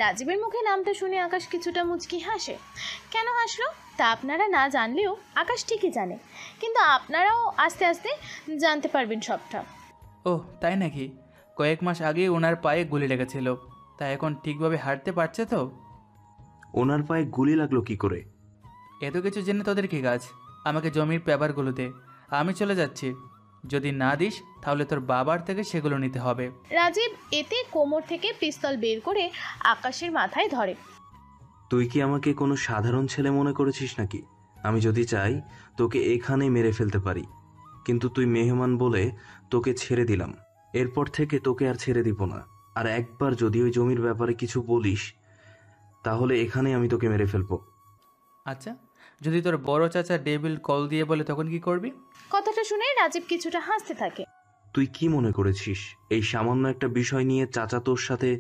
রাজীবের মুখে নামটা শুনে আকাশ কিছুটা মুচকি হাসে। কেন হাসলো তা আপনারা না জানলেও আকাশ ঠিকই জানে, কিন্তু আপনারাও আস্তে আস্তে জানতে পারবেন সবটা। ও তাই নাকি? কয়েক মাস আগে ওনার পায়ে গুলি লেগেছিল, তা এখন ঠিকভাবে হাঁটতে পারছে তো? ওনার পায়ে গুলি লাগলো কি করে? এত কিছু জেনে তোদের কি কাজ? আমাকে জমির পেপারগুলো দে, আমি চলে যাচ্ছি। যদি না দিস তাহলে তোর বাবার থেকে সেগুলো নিতে হবে। রাজীব এতে কোমর থেকে পিস্তল বের করে আকাশের মাথায় ধরে। তুই কি আমাকে কোনো সাধারণ ছেলে মনে করেছিস নাকি? আমি যদি চাই তোকে এখানেই মেরে ফেলতে পারি, কিন্তু তুই মেহমান বলে তোকে ছেড়ে দিলাম। এরপর থেকে তোকে আর ছেড়ে দিব না। আর একবার যদি ওই জমির ব্যাপারে কিছু বলিস তাহলে এখানেই আমি তোকে মেরে ফেলবো। আচ্ছা, যদি তোর বড় চাচা ডেভিল কল দিয়ে বলে তখন কি করবি? কথাটা শুনে রাজীব কিছুটা হাসতে থাকে। তুই কি মনে করেছিস এই সামান্য একটা বিষয় নিয়ে চাচা তোর সাথে?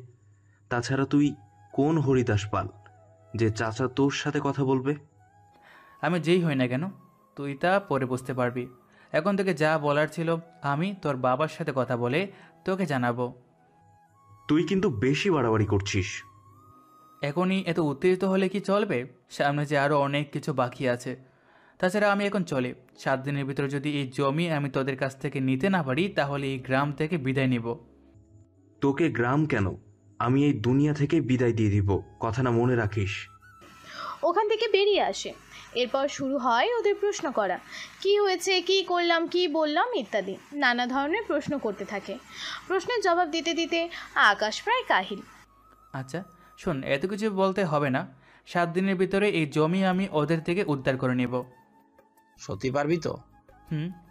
তাছাড়া তুই কোন হরিদাস পাল যে চাচা তোর সাথে কথা বলবে? আমি যেই হই না কেন, তুই তা পরে বুঝতে পারবি। এখন থেকে যা বলার ছিল আমি তোর বাবার সাথে কথা বলে তোকে জানাবো। তুই কিন্তু বেশি বাড়াবাড়ি করছিস। এখনই এত উত্তেজিত হলে কি চলবে? সামনে যে আরও অনেক কিছু বাকি আছে। তাছাড়া আমি এখন চলে, 7 দিনের ভিতরে যদি এই জমি আমি তোদের কাছ থেকে নিতে না পারি তাহলে এই গ্রাম থেকে বিদায় নিব। তোকে গ্রাম কেন, আমি এই দুনিয়া থেকে বিদায় দিয়ে দিব, কথাটা মনে রাখিস। ওখান থেকে বেরিয়ে আসে। এরপর শুরু হয় ওদের প্রশ্ন করা, কি হয়েছে, কি করলাম, কি বললাম ইত্যাদি নানা ধরনের প্রশ্ন করতে থাকে। প্রশ্নের জবাব দিতে দিতে আকাশ প্রায় কাহিল। আচ্ছা শোন, এত কিছু বলতে হবে না, 7 দিনের ভিতরে এই জমি আমি ওদের থেকে উদ্ধার করে নেব। সত্যি পারবি তো?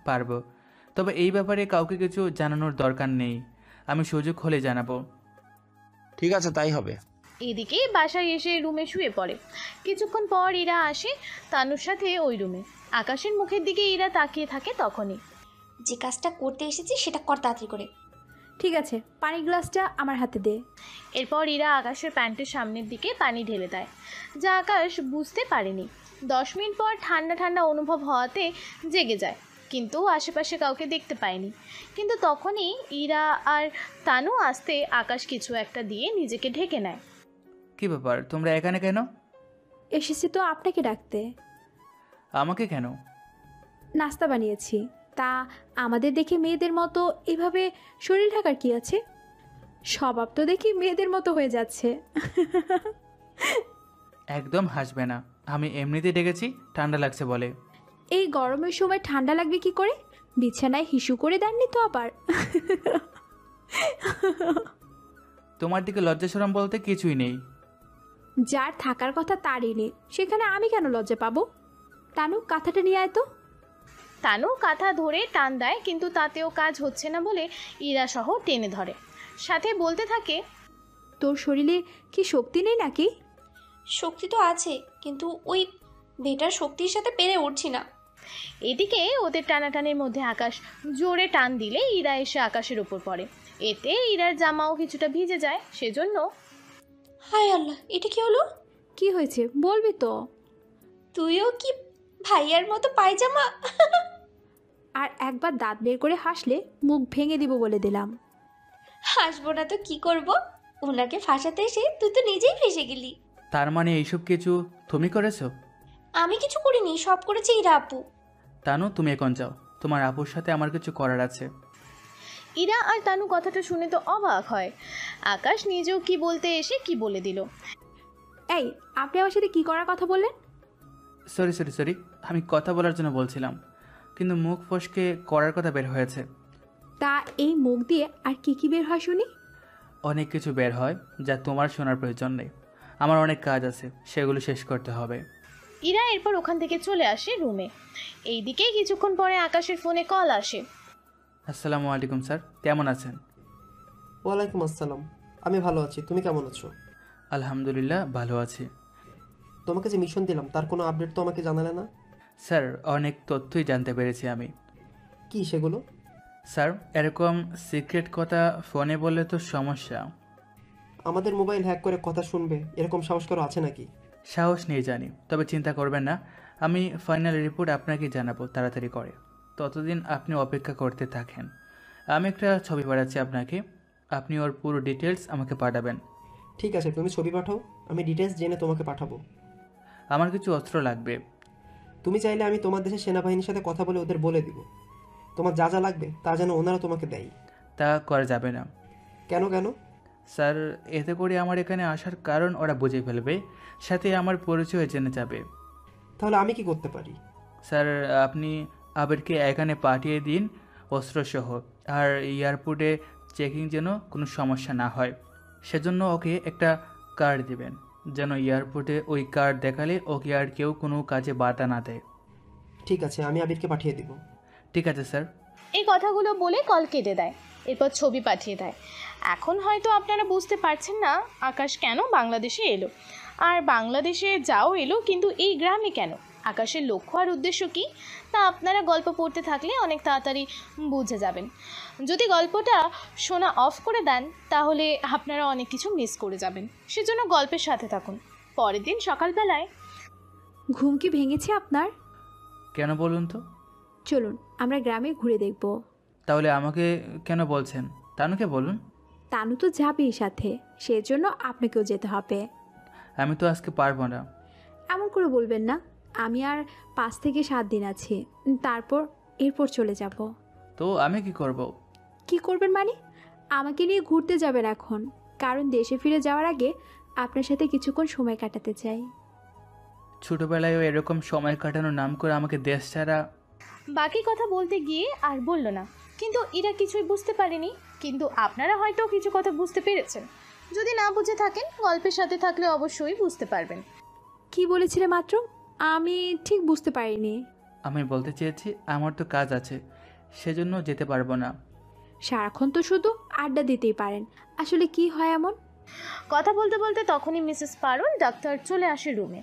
পারবো, তবে এই ব্যাপারে কাউকে কিছু জানানোর দরকার নেই, আমি সুযোগ হলে জানাবো। ঠিক আছে, তাই হবে। এদিকে বাসায় এসে রুমে শুয়ে পড়ে। কিছুক্ষণ পর ইরা আসে তানুর সাথে ওই রুমে। আকাশের মুখের দিকে ইরা তাকিয়ে থাকে। তখনই, যে কাজটা করতে এসেছি সেটা কর তাড়াতাড়ি করে। ঠিক আছে, পানির গ্লাসটা আমার হাতে দে। এরপর ইরা আকাশের প্যান্টের সামনের দিকে পানি ঢেলে দেয়, যা আকাশ বুঝতে পারেনি। 10 মিনিট পর ঠান্ডা ঠান্ডা অনুভব হওয়াতে জেগে যায়, কিন্তু আশেপাশে কাউকে দেখতে পায়নি। কিন্তু তখনই ইরা আর তানু আসতে আকাশ কিছু একটা দিয়ে নিজেকে ঢেকে নেয়। কি ব্যাপার, তোমরা এখানে কেন? এসেছি তো আপনাকে ডাকতে। আমাকে কেন? নাস্তা বানিয়েছি। তা আমাদের দেখে মেয়েদের মতো এভাবে শরীর ঢাকার কি আছে? স্বভাব তো দেখি মেয়েদের মতো হয়ে যাচ্ছে। একদম হাসবে না, আমি এমনিতে ডেকেছি, ঠান্ডা লাগছে বলে। এই গরমের সময় ঠান্ডা লাগবে কি করে? বিছানায় হিসু করে দেননি তো আবার? তোমার দিকে লজ্জা শরম বলতে কিছুই নেই। যার থাকার কথা তারই নেই, সেখানে আমি কেন লজ্জা পাবো? তানু, কাঁথাটা নিয়ে আয় তো। তানু কাঁথা ধরে টান দেয়, কিন্তু তাতেও কাজ হচ্ছে না বলে ইরা সহ টেনে ধরে, সাথে বলতে থাকে, তোর শরীরে কি শক্তি নেই নাকি? শক্তি তো আছে, কিন্তু ওই বেটার শক্তির সাথে পেরে উঠছি না। এদিকে ওদের টানাটানির মধ্যে আকাশ জোরে টান দিলে ইরা এসে আকাশের উপর পড়ে। এতে ইরার জামাও কিছুটা ভিজে যায়, সেজন্য। হায় আল্লাহ, এটা কি হলো? কি হয়েছে বলবি তো? তুইও কি ভাইয়ার মতো পায়জামা? আর একবার দাঁত বের করে হাসলে মুখ ভেঙে দিব বলে দিলাম। হাসবো না তো কি করব? ওনাকে ফাঁসাতে এসে তুই তো নিজেই ফেসে গেলি। তার মানে এইসব কিছু তুমি করেছো? আমি কিছু করিনি, সব করেছে ইরা আপু। তানু, তুমি এখন যাও, তোমার আপুর সাথে আমার কিছু করার আছে। ইরা আর তানু কথাটা শুনে তো অবাক হয়। আকাশ নিজেও কি বলতে এসে কি বলে দিল। এই, আপনি আমার সাথে কি করার কথা বললেন? সরি, আমি কথা বলার জন্য বলছিলাম, কিন্তু মুখ ফসকে করার কথা বের হয়েছে। তা এই মুখ দিয়ে আর কি কি বের হয় শুনি? অনেক কিছু বের হয় যা তোমার শোনার প্রয়োজন নেই। আমার অনেক কাজ আছে, সেগুলো শেষ করতে হবে। ইরা এরপর ওখান থেকে চলে আসে রুমে। এইদিকে কিছুক্ষণ পরে আকাশের ফোনে কল আসে। আসসালামু আলাইকুম স্যার, কেমন আছেন? ওয়ালাইকুম আসসালাম, আমি ভালো আছি, তুমি কেমন আছো? আলহামদুলিল্লাহ ভালো আছি। তোমাকে যে মিশন দিলাম তার কোনো আপডেট তো আমাকে জানালে না। স্যার, অনেক তথ্যই জানতে পেরেছি আমি। কি সেগুলো? স্যার, এরকম সিক্রেট কথা ফোনে বললে তো সমস্যা। আমাদের মোবাইল হ্যাক করে কথা শুনবে এরকম সাহস কারো আছে নাকি? সাহস নিয়ে জানি, তবে চিন্তা করবেন না, আমি ফাইনাল রিপোর্ট আপনাকে জানাবো তাড়াতাড়ি করে। ততদিন আপনি অপেক্ষা করতে থাকেন। আমি একটা ছবি পাঠাচ্ছি আপনাকে, আপনি ওর পুরো ডিটেলস আমাকে পাঠাবেন। ঠিক আছে, তুমি ছবি পাঠাও, আমি ডিটেলস জেনে তোমাকে পাঠাবো। আমার কিছু অস্ত্র লাগবে। তুমি চাইলে আমি তোমার দেশের সেনাবাহিনীর সাথে কথা বলে ওদের বলে দিব তোমার যা যা লাগবে তা যেন ওনারা তোমাকে দেয়। তা করা যাবে না। কেন? স্যার, এতে করে আমার এখানে আসার কারণ ওরা বুঝে ফেলবে, সাথে আমার পরিচয় জেনে যাবে। তাহলে আমি কি করতে পারি? স্যার, আপনি আবিরকে এখানে পাঠিয়ে দিন অস্ত্রসহ, আর এয়ারপোর্টে চেকিং যেন কোনো সমস্যা না হয়, সেজন্য ওকে একটা কার্ড দিবেন, যেন এয়ারপোর্টে ওই কার্ড দেখালে ওকে আর কেউ কোনো কাজে বাধা না দেয়। ঠিক আছে, আমি আবিরকে পাঠিয়ে দিব। ঠিক আছে স্যার। এই কথাগুলো বলে কল কেটে দেয়, এরপর ছবি পাঠিয়ে দেয়। এখন হয়তো আপনারা বুঝতে পারছেন না আকাশ কেন বাংলাদেশে এলো, আর বাংলাদেশে যাও এলো, কিন্তু এই গ্রামে কেন, আকাশের লক্ষ্য আর উদ্দেশ্য কী, তা আপনারা গল্প পড়তে থাকলে অনেক তাড়াতাড়ি বুঝে যাবেন। যদি গল্পটা শোনা অফ করে দেন তাহলে আপনারা অনেক কিছু মিস করে যাবেন, সেজন্য গল্পের সাথে থাকুন। পরের দিন সকালবেলায়। ঘুম কি ভেঙেছে আপনার? কেন বলুন তো? চলুন আমরা গ্রামে ঘুরে দেখব। তাহলে আমাকে কেন বলছেন? তানুকে বলুন। তানু তো যাবেই সাথে, সেজন্য আপনাকেও যেতে হবে। আমি তো আজকে পারবো না। এমন করে বলবেন না, আমি আর 5 থেকে 7 দিন আছি, এরপর চলে যাব। তো আমি কি করব? কি করবেন মানে? আমাকে নিয়ে ঘুরতে যাবেন এখন, কারণ দেশে ফিরে যাওয়ার আগে আপনার সাথে কিছুক্ষণ সময় কাটাতে চাই। ছোটবেলায়ও এরকম সময় কাটানোর নাম করে আমাকে দেশ ছাড়া। বাকি কথা বলতে গিয়ে আর বলল না, কিন্তু এরা কিছুই বুঝতে পারেনি। কিন্তু আপনারা হয়তো কিছু কথা বুঝতে পেরেছেন, যদি না বুঝে থাকেন গল্পের সাথে থাকলে অবশ্যই বুঝতে পারবেন। কি বলেছিলে মাত্র? আমি ঠিক বুঝতে পারিনি। আমি বলতে চেয়েছি আমার তো কাজ আছে, সেজন্য যেতে পারবো না। সারাক্ষণ তো শুধু আড্ডা দিতেই পারেন, আসলে কি হয় এমন? কথা বলতে বলতে তখনই মিসেস পারুল ডাক্তার চলে আসে রুমে।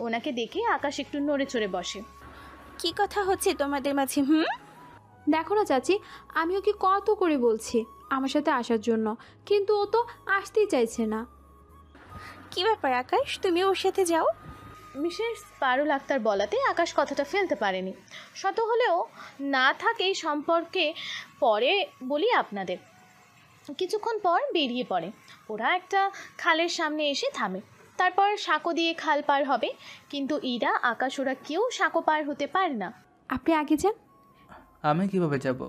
ওনাকে দেখে আকাশ একটু নড়ে চড়ে বসে। কি কথা হচ্ছে তোমাদের মাঝে? দেখো না চাচি, আমি ওকে কত করে বলছি আমার সাথে আসার জন্য, কিন্তু ও তো আসতেই চাইছে না। কি ব্যাপার আকাশ, তুমি ওর সাথে যাও। মিসেস পারুল আক্তার বলাতে আকাশ কথাটা ফেলতে পারেনি। শত হলেও না থাকে এই সম্পর্কে পরে বলি আপনাদের। কিছুক্ষণ পর বেরিয়ে পড়ে। ওরা একটা খালের সামনে এসে থামে। তারপর সাঁকো দিয়ে খাল পার হবে, কিন্তু ইরা, আকাশ ওরা কেউ সাঁকো পার হতে পারে না। আপনি আগে যান। আমি কিভাবে যাব?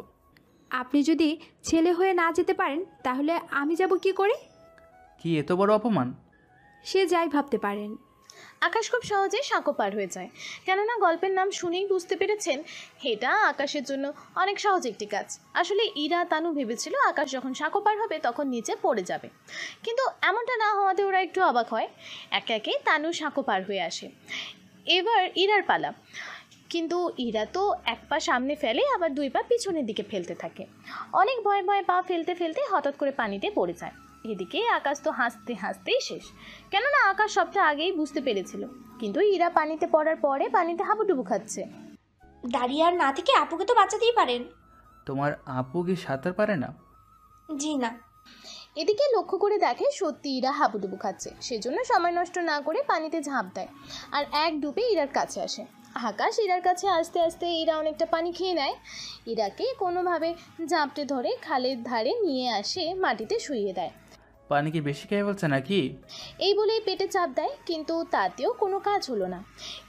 আপনি যদি ছেলে হয়ে না যেতে পারেন তাহলে আমি যাব কি করে? কি এত বড় অপমান? সে যাই ভাবতে পারেন। আকাশ খুব সহজে সাঁকো পার হয়ে যায়, কেননা গল্পের নাম শুনেই বুঝতে পেরেছেন এটা আকাশের জন্য অনেক সহজ একটি কাজ। আসলে ইরা, তানু ভেবেছিল আকাশ যখন সাঁকো পার হবে তখন নিচে পড়ে যাবে, কিন্তু এমনটা না হওয়াতে ওরা একটু অবাক হয়। একে একে তানু সাঁকো পার হয়ে আসে। এবার ইরার পালা, কিন্তু ইরা তো এক পা সামনে ফেলে, আবার দুই পা পিছনের দিকে ফেলতে থাকে। অনেক ভয়ে ভয়ে পা ফেলতে ফেলতে হঠাৎ করে পানিতে পড়ে যায়। এদিকে আকাশ তো হাসতে হাসতেই শেষ, কেননা আকাশ সবটা আগেই বুঝতে পেরেছিল। কিন্তু ইরা পানিতে পড়ার পরে পানিতে হাবুডুবু খাচ্ছে। দাঁড়িয়ে আর না থেকে আপুকে তো বাঁচাতেই পারেন। তোমার আপু কি সাঁতার পারে না? জি না। এদিকে লক্ষ্য করে দেখে সত্যি ইরা হাবুডুবু খাচ্ছে, সেজন্য সময় নষ্ট না করে পানিতে ঝাঁপ দেয় আর এক ডুবে ইরার কাছে আসে। আকাশ ইরার কাছে আসতে আসতে ইরা অনেকটা পানি খেয়ে নেয়। ইরাকে কোনোভাবে ঝাঁপটে ধরে খালের ধারে নিয়ে আসে, মাটিতে শুইয়ে দেয়। পানি কি বেশি খেয়ে বলছে নাকি? এই বলেই পেটে চাপ দেয়, কিন্তু তাতেও কোনো কাজ হলো না।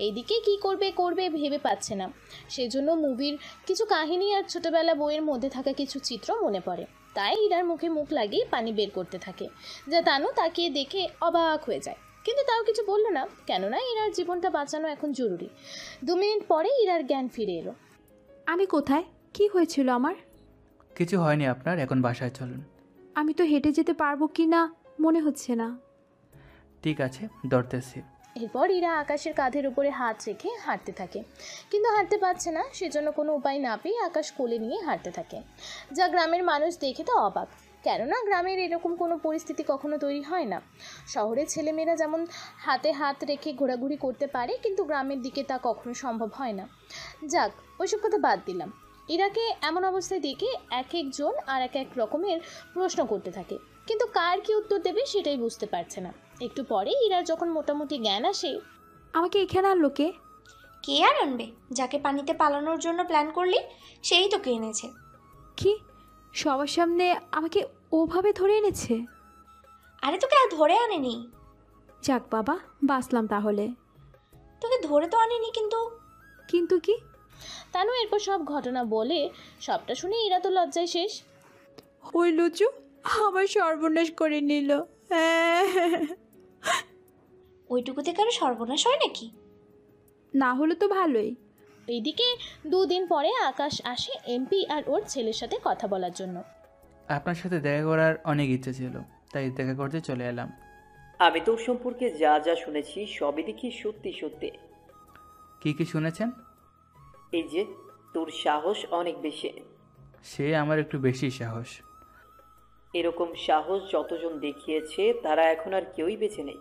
এইদিকে কি করবে ভেবে পাচ্ছে না। সেজন্য মুভির কিছু কাহিনী আর ছোটবেলা বইয়ের মধ্যে থাকা কিছু চিত্র মনে পড়ে। তাই ইরার মুখে মুখ লাগিয়ে পানি বের করতে থাকে, যা তানু তাকিয়ে দেখে অবাক হয়ে যায়, কিন্তু তাও কিছু বলল না, কেননা ইরার জীবনটা বাঁচানো এখন জরুরি। 2 মিনিট পরে ইরার জ্ঞান ফিরে এলো। আমি কোথায়? কি হয়েছিল আমার? কিছু হয়নি আপনার, এখন বাসায় চলুন। আমি তো হেঁটে যেতে পারবো কি না মনে হচ্ছে না। ঠিক আছে, ধরতেছি। এরপর ইরা আকাশের কাঁধের উপরে হাত রেখে হাঁটতে থাকে, কিন্তু হাঁটতে পারছে না। সেজন্য কোনো উপায় না পেয়ে আকাশ কোলে নিয়ে হাঁটতে থাকে, যা গ্রামের মানুষ দেখে তো অবাক, কেননা গ্রামের এরকম কোনো পরিস্থিতি কখনো তৈরি হয় না। শহরের ছেলেমেয়েরা যেমন হাতে হাত রেখে ঘোরাঘুরি করতে পারে, কিন্তু গ্রামের দিকে তা কখনো সম্ভব হয় না। যাক, ওইসব কথা বাদ দিলাম। ইরাকে এমন অবস্থায় দেখে এক একজন আর এক রকমের প্রশ্ন করতে থাকে, কিন্তু কার কি উত্তর দেবে সেটাই বুঝতে পারছে না। একটু পরে ইরার যখন মোটামুটি জ্ঞান আসে। আমাকে এখানে আনলো কে? কে আর আনবে? যাকে পানিতে পালানোর জন্য প্ল্যান করলি সেই তোকে এনেছে। কি? সবার সামনে আমাকে ওভাবে ধরে এনেছে? আরে তোকে আর ধরে আনেনি। যাক বাবা, বাঁচলাম তাহলে। তোকে ধরে তো আনেনি, কিন্তু কিন্তু কি? তানু এরপর সব ঘটনা বলে। সবটা শুনে ইরা তো লজ্জায় শেষ। ওই লুচু আমার সর্বনাশ করে নিল। ওইটুকুতে কারো সর্বনাশ হয় নাকি? না হলে তো ভালোই। এইদিকে 2 দিন পরে আকাশ আসে এমপি আর ওর ছেলের সাথে কথা বলার জন্য। আপনার সাথে দেখা করার অনেক ইচ্ছে ছিল, তাই দেখা করতে চলে এলাম। আমি তোর সম্পর্কে যা যা শুনেছি সবই দেখি সত্যি সত্যি। কি কি শুনেছেন? এই যে তোর সাহস অনেক বেশি। সে আমার একটু বেশি সাহস। এরকম সাহস যতজন দেখিয়েছে তারা এখন আর কেউই বেঁচে নেই।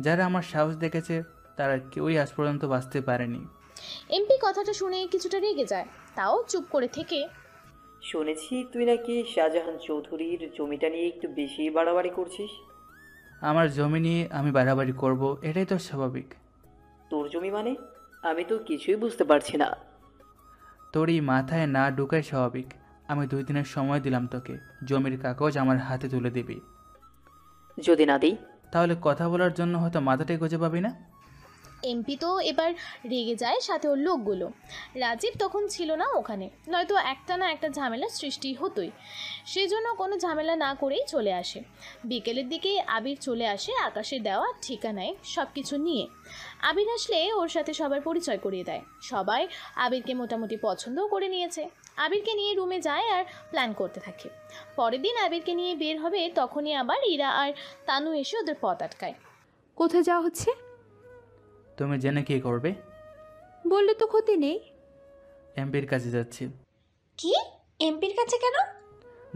যারা আমার সাহস দেখেছে তারা কেউই আজ পর্যন্ত বাঁচতে পারেনি। এমপি কথাটা শুনে কিছুটা রেগে যায়, তাও চুপ করে থেকে। শুনেছি তুই নাকি শাহজাহান চৌধুরীর জমিটা নিয়ে একটু বেশি বাড়াবাড়ি করছিস। আমার জমি নিয়ে আমি বাড়াবাড়ি করব, এটাই তো স্বাভাবিক। তোর জমি মানে? আমি তো কিছুই বুঝতে পারছি না। তোর এই মাথায় না ঢুকাই স্বাভাবিক। আমি 2 দিনের সময় দিলাম তোকে, জমির কাগজ আমার হাতে তুলে দিবি। যদি না দিই? তাহলে কথা বলার জন্য হয়তো মাথাটাই খুঁজে পাবি না। এমপি তো এবার রেগে যায়, সাথে ওর লোকগুলো। রাজীব তখন ছিল না ওখানে, নয়তো একটা না একটা ঝামেলা সৃষ্টি হতোই। সেজন্য কোনো ঝামেলা না করেই চলে আসে। বিকেলের দিকে আবির চলে আসে আকাশের দেওয়া ঠিকানায় সব কিছু নিয়ে। আবির আসলে ওর সাথে সবার পরিচয় করিয়ে দেয়। সবাই আবিরকে মোটামুটি পছন্দও করে নিয়েছে। আবিরকে নিয়ে রুমে যায় আর প্ল্যান করতে থাকে। পরের দিন আবিরকে নিয়ে বের হবে, তখনই আবার ইরা আর তানু এসে ওদের পথ আটকায়। কোথায় যাওয়া হচ্ছে? তুমি জেনে কি করবে? বললে তো ক্ষতি নেই। এমপির কাছে যাচ্ছি। কি? এমপির কাছে কেন?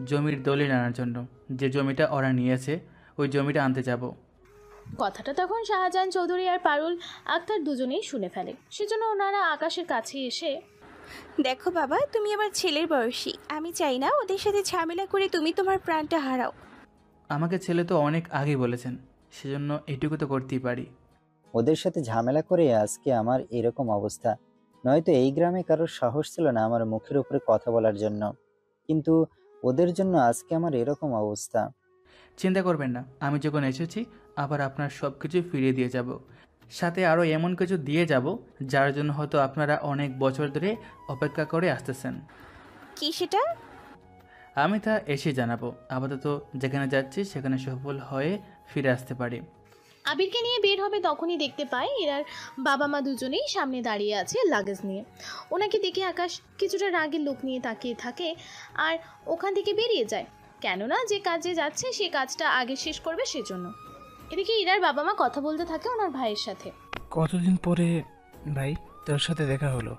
জমির দলিল আনার জন্য। যে জমিটা ওরা নিয়েছে ওই জমিটা আনতে যাব। কথাটা তখন শাহজাহান চৌধুরী আর পারুল আক্তার দুজনেই শুনে ফেলে। সেজন্য ওনারা আকাশের কাছে এসে, দেখো বাবা, তুমি আমার ছেলের বয়সী, আমি চাই না ওদের সাথে ঝামেলা করে তুমি তোমার প্রাণটা হারাও। আমাকে ছেলে তো অনেক আগে বলেছেন, সেজন্য এইটুকু তো করতেই পারি। ওদের সাথে ঝামেলা করে আজকে আমার এরকম অবস্থা। নয়তো এই গ্রামে কারোর সাহস ছিল না আমার মুখের উপরে কথা বলার জন্য, কিন্তু ওদের জন্য আজকে আমার এরকম অবস্থা। চিন্তা করবেন না, আমি যখন এসেছি আবার আপনার সব কিছু ফিরিয়ে দিয়ে যাব, সাথে আরও এমন কিছু দিয়ে যাব যার জন্য হয়তো আপনারা অনেক বছর ধরে অপেক্ষা করে আসতেছেন। কি সেটা? আমি তা এসে জানাবো। আপাতত যেখানে যাচ্ছি সেখানে সফল হয়ে ফিরে আসতে পারি। আবিরকে নিয়ে বের হবে তখনই দেখতে পায় ইরার বাবা মা দুজনেই সামনে দাঁড়িয়ে আছে লাগেজ নিয়ে। ওনাকে দেখে আকাশ কিছুটা রাগের লোক নিয়ে তাকিয়ে থাকে আর ওখান থেকে বেরিয়ে যায়, কেননা যে কাজে যাচ্ছে সে কাজটা আগে শেষ করবে সেজন্য। এদিকে ইরার বাবা মা কথা বলতে থাকে ওনার ভাইয়ের সাথে। কতদিন পরে ভাই তোর সাথে দেখা হলো?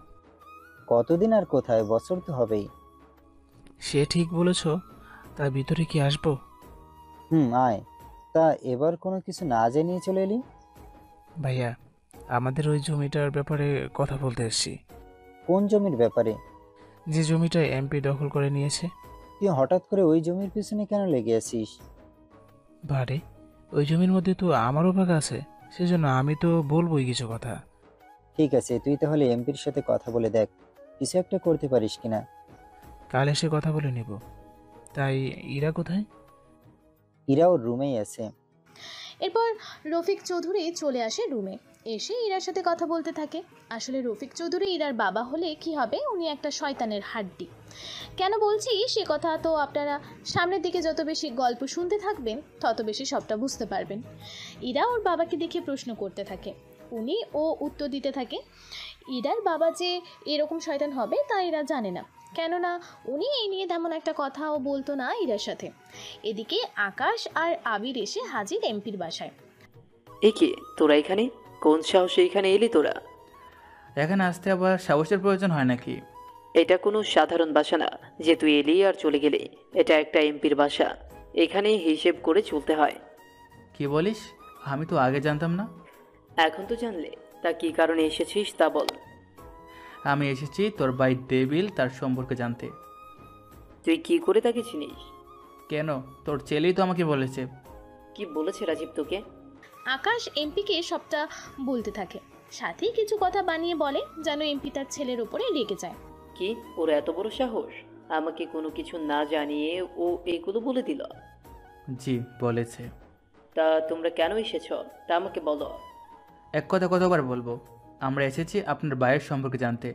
কতদিন আর কোথায়, বছর তো হবেই। সে ঠিক বলেছ, তার ভিতরে কি আসবো? আয়। তা এবার কোনো কিছু না জানিয়ে চলে এলি? ভাইয়া, আমাদের ওই জমিটার ব্যাপারে কথা বলতে এসেছি। কোন জমির ব্যাপারে? যে জমিটা এমপি দখল করে নিয়েছে। তুই হঠাৎ করে ওই জমির পিছনে কেন লেগে আছিস? বারে, ওই জমির মধ্যে তো আমারও ভাগ আছে, সেজন্য আমি তো বলবোই কিছু কথা। ঠিক আছে, তুই তাহলে এমপির সাথে কথা বলে দেখ কিছু একটা করতে পারিস কিনা। কাল এসে কথা বলে নেব। তাই ইরা কোথায়? ইরা ওর রুমেই আছে। এরপর রফিক চৌধুরী চলে আসে রুমে, এসে ইরার সাথে কথা বলতে থাকে। আসলে রফিক চৌধুরী ইরার বাবা হলে কি হবে, উনি একটা শয়তানের হাড্ডি। কেন বলছি সে কথা তো আপনারা সামনের দিকে যত বেশি গল্প শুনতে থাকবেন তত বেশি সবটা বুঝতে পারবেন। ইরা ওর বাবাকে দেখে প্রশ্ন করতে থাকে, উনি ও উত্তর দিতে থাকে। ইরার বাবা যে এরকম শয়তান হবে তা ইরা জানে না, কেননা উনি এই নিয়ে তেমন একটা কথাও বলতো না ইরার সাথে। এদিকে আকাশ আর আবির এসে হাজির এমপির বাসায়। এ কি তোরা এখানে? কোন সাহসে এখানে এলি তোরা? এখানে আসতে আবার সাহসের প্রয়োজন হয় নাকি? এটা কোনো সাধারণ বাসা না যে তুই এলি আর চলে গেলি। এটা একটা এমপির বাসা, এখানে হিসেব করে চলতে হয়। কি বলিস? আমি তো আগে জানতাম না। এখন তো জানলে, তা কি কারণে এসেছিস তা বল। আমি এসেছি তোর ভাই ডেভিল তার সম্পর্কে জানতে। তুই কি করে তাকে চিনিস? কেন, তোর ছেলেই তো আমাকে বলেছে। কি বলেছে রাজীব তোকে? আকাশ এমপিকে সবটা বলতে থাকে, সাথেই কিছু কথা বানিয়ে বলে যেন এমপি তার ছেলের উপরে রেগে যায়। কি ওর এত বড় সাহস আমাকে কোনো কিছু না জানিয়ে ও এগুলো বলে দিল? জি বলেছে। তা তোমরা কেন এসেছ তা আমাকে বলো। এক কথা কতবার বলবো, আমরা এসেছি আপনার ভাইয়ের সম্পর্কে জানতে।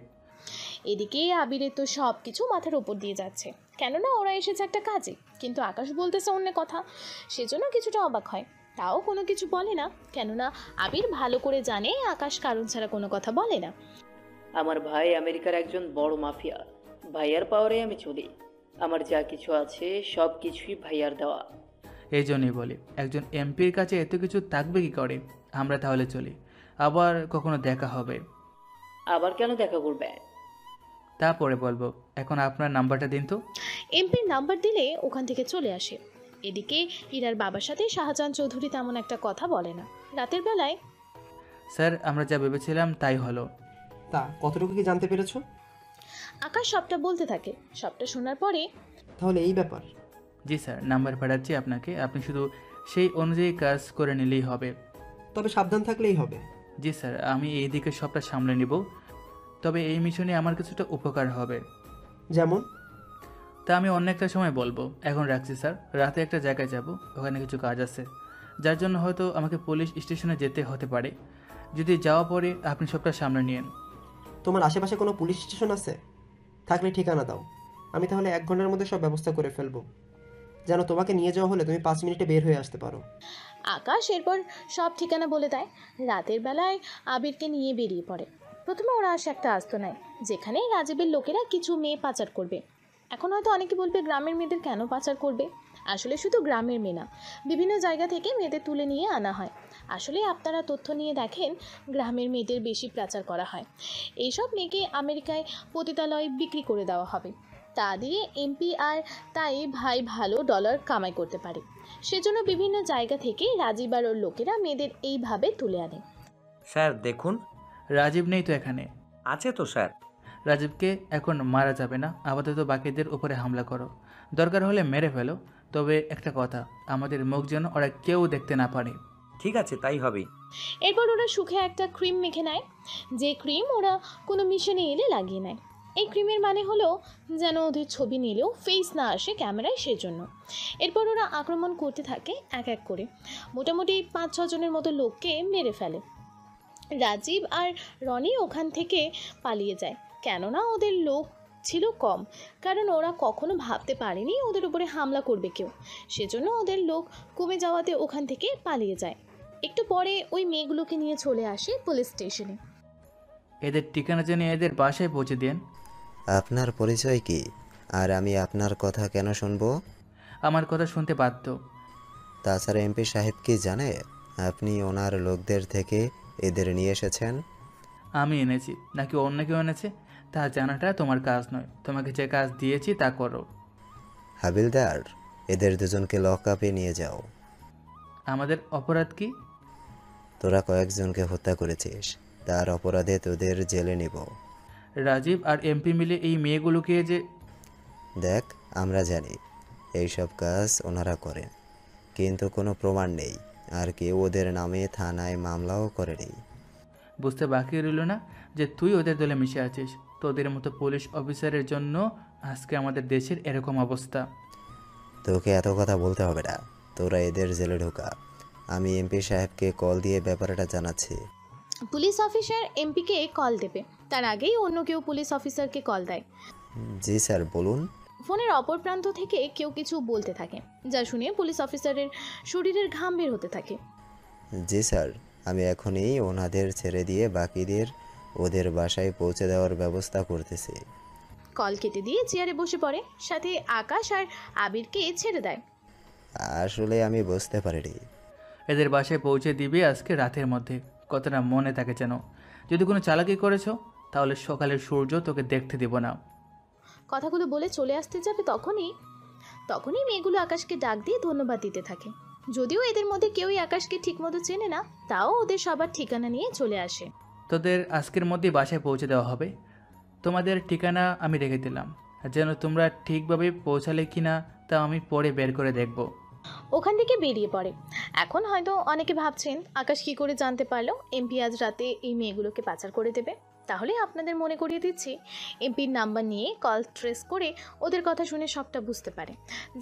এদিকে আবিরের তো সব কিছু মাথার উপর দিয়ে যাচ্ছে, কেননা ওরা এসেছে একটা কাজে, কিন্তু আকাশ বলতেছে অন্য কথা, সেজন্য কিছুটা অবাক হয়। তাও কোনো কিছু বলে না, কেননা আবির ভালো করে জানে আকাশ কারণ ছাড়া কোনো কথা বলে না। আমার ভাই আমেরিকার একজন বড় মাফিয়া, ভাইয়ার পাওয়ারে আমি চলি। আমার যা কিছু আছে সব কিছুই ভাইয়ার দেওয়া। এই জন্যই বলি, একজন এমপির কাছে এত কিছু থাকবে কি করে। আমরা তাহলে চলি, আবার কখনো দেখা হবে। আবার কেন দেখা করবে? তারপরে বলবো, এখন আপনার নাম্বারটা দিন তো। এমপির নাম্বার দিলে ওখান থেকে চলে আসে। এদিকে ইরার বাবার সাথে শাহজাহান চৌধুরী তেমন একটা কথা বলে না। রাতের বেলায়, স্যার আমরা যা ভেবেছিলাম তাই হলো। তা কতটুকু কি জানতে পেরেছো? আকাশ সবটা বলতে থাকে। সবটা শোনার পরে, তাহলে এই ব্যাপার। জি স্যার, নাম্বার পাঠাচ্ছি আপনাকে, আপনি শুধু সেই অনুযায়ী কাজ করে নিলেই হবে। তবে সাবধান থাকলেই হবে। জি স্যার, আমি এই দিকে সবটা সামলে নিব। তবে এই মিশনে আমার কিছুটা উপকার হবে। যেমন? তা আমি অন্য একটা সময় বলবো, এখন রাখছি স্যার। রাতে একটা জায়গায় যাব, ওখানে কিছু কাজ আছে, যার জন্য হয়তো আমাকে পুলিশ স্টেশনে যেতে হতে পারে। যদি যাওয়া পরে আপনি সবটা সামলে নিন। তোমার আশেপাশে কোনো পুলিশ স্টেশন আছে? থাকলে ঠিকানা দাও, আমি তাহলে 1 ঘন্টার মধ্যে সব ব্যবস্থা করে ফেলবো, যেন তোমাকে নিয়ে যাওয়া হলে তুমি 5 মিনিটে বের হয়ে আসতে পারো। আকাশ এরপর সব ঠিকানা বলে দেয়। রাতের বেলায় আবিরকে নিয়ে বেরিয়ে পড়ে। প্রথমে ওরা আসে একটা আস্তানায়, যেখানে রাজীবের লোকেরা কিছু মেয়ে পাচার করবে। এখন হয়তো অনেকে বলবে গ্রামের মেয়েদের কেন পাচার করবে। আসলে শুধু গ্রামের মেয়ে না, বিভিন্ন জায়গা থেকে মেয়েদের তুলে নিয়ে আনা হয়। আসলে আপনারা তথ্য নিয়ে দেখেন, গ্রামের মেয়েদের বেশি পাচার করা হয়। এইসব মেয়েকে আমেরিকায় পতিতালয়ে বিক্রি করে দেওয়া হবে। তা দিয়ে এমপি আর তাই ভাই ভালো ডলার কামাই করতে পারে। সেজন্য বিভিন্ন জায়গা থেকে রাজীব আর ওর লোকেরা মেয়েদের এইভাবে তুলে আনে। স্যার দেখুন। রাজীব নেই তো এখানে? আছে তো স্যার। রাজীবকে এখন মারা যাবে না, আপাতত বাকিদের উপরে হামলা করো, দরকার হলে মেরে ফেলো, তবে একটা কথা, আমাদের মুখ যেন ওরা কেউ দেখতে না পারে। ঠিক আছে, তাই হবে। এরপর ওরা সুখে একটা ক্রিম মেখে নেয়, যে ক্রিম ওরা কোনো মিশনে এলে লাগিয়ে নেয়। এই ক্রিমের মানে হলো যেন ওদের ছবি নিলেও ফেস না আসে ক্যামেরায়, সেজন্য। এরপর ওরা আক্রমণ করতে থাকে এক এক করে, মোটামুটি 5-6 জনের মতো লোককে মেরে ফেলে। রাজীব আর রনি ওখান থেকে পালিয়ে যায়, কেননা ওদের লোক ছিল কম, কারণ ওরা কখনো ভাবতে পারেনি ওদের উপরে হামলা করবে কেউ, সেজন্য ওদের লোক কমে যাওয়াতে ওখান থেকে পালিয়ে যায়। একটু পরে ওই মেয়েগুলোকে নিয়ে চলে আসে পুলিশ স্টেশনে। এদের ঠিকানা জেনে এদের বাসায় পৌঁছে দেন। আপনার পরিচয় কি, আর আমি আপনার কথা কেন শুনবো? আমার কথা শুনতে বাধ্য। তাছাড়া এমপি সাহেব কি জানে আপনি ওনার লোকদের থেকে এদের নিয়ে এসেছেন? আমি এনেছি নাকি অন্য কেউ এনেছে তা জানাটা তোমার কাজ নয়, তোমাকে যে কাজ দিয়েছি তা করো। হাবিলদার, এদের দুজনকে লক আপে নিয়ে যাও। আমাদের অপরাধ কি? তোরা কয়েকজনকে হত্যা করেছিস, তার অপরাধে তোদের জেলে নিব। রাজীব আর এমপি মিলে এই মেয়েগুলোকে যে... দেখ, আমরা জানি এইসব কাজ ওনারা করেন, কিন্তু কোনো প্রমাণ নেই, আর কেউ ওদের নামে থানায় মামলাও করেনি। বুঝতে বাকি রইল না যে তুই ওদের দলে মিশে আছিস। তোদের মতো পুলিশ অফিসারের জন্য আজকে আমাদের দেশের এরকম অবস্থা। তোকে এত কথা বলতে হবে না, তোরা এদের জেলে ঢোকা। আমি এমপি সাহেবকে কল দিয়ে ব্যাপারটা জানাচ্ছি। পুলিশ অফিসার এমপিকে কল দেবে, তার আগেই অন্য কেউ পুলিশ অফিসারকে কল দেয়। জি স্যার, বলুন। ফোনের অপর প্রান্ত থেকে কেউ কিছু বলতে থাকে, যা শুনে পুলিশ অফিসারের শরীরের ঘাম বের হতে থাকে। জি স্যার, আমি এখনই ওনাদের ছেড়ে দিয়ে বাকিদের ওদের বাসায় পৌঁছে দেওয়ার ব্যবস্থা করতেছি। কল কেটে দিয়ে চেয়ারে বসে পড়ে, সাথে আকাশ আর আবিরকে ছেড়ে দেয়। আসলে আমি বুঝতে পারিনি। এদের বাসায় পৌঁছে দিবে আজকে রাতের মধ্যে, কথাটা মনে থাকে যেন। যদি কোনো চালাকি করেছো তাহলে সকালের সূর্য তোকে দেখতে দেব না। কথাগুলো বলে চলে আসতে যাবে তখনই মেয়েগুলো আকাশকে ডাক দিয়ে ধন্যবাদ দিতে থাকে। যদিও এদের মধ্যে কেউই আকাশকে ঠিকমতো চেনে না, তাও ওদের সবার ঠিকানা নিয়ে চলে আসে। তোদের আজকের মধ্যেই বাসায় পৌঁছে দেওয়া হবে। তোমাদের ঠিকানা আমি রেখে দিলাম, যেন তোমরা ঠিকভাবে পৌঁছালে কিনা তা আমি পরে বের করে দেখব। ওখান থেকে বেরিয়ে পড়ে। এখন হয়তো অনেকে ভাবছেন আকাশ কি করে জানতে পারলো এমপি আজ রাতে এই মেয়েগুলোকে পাচার করে দেবে। তাহলে আপনাদের মনে করিয়ে দিচ্ছি, এমপির নাম্বার নিয়ে কল ট্রেস করে ওদের কথা শুনে সবটা বুঝতে পারে,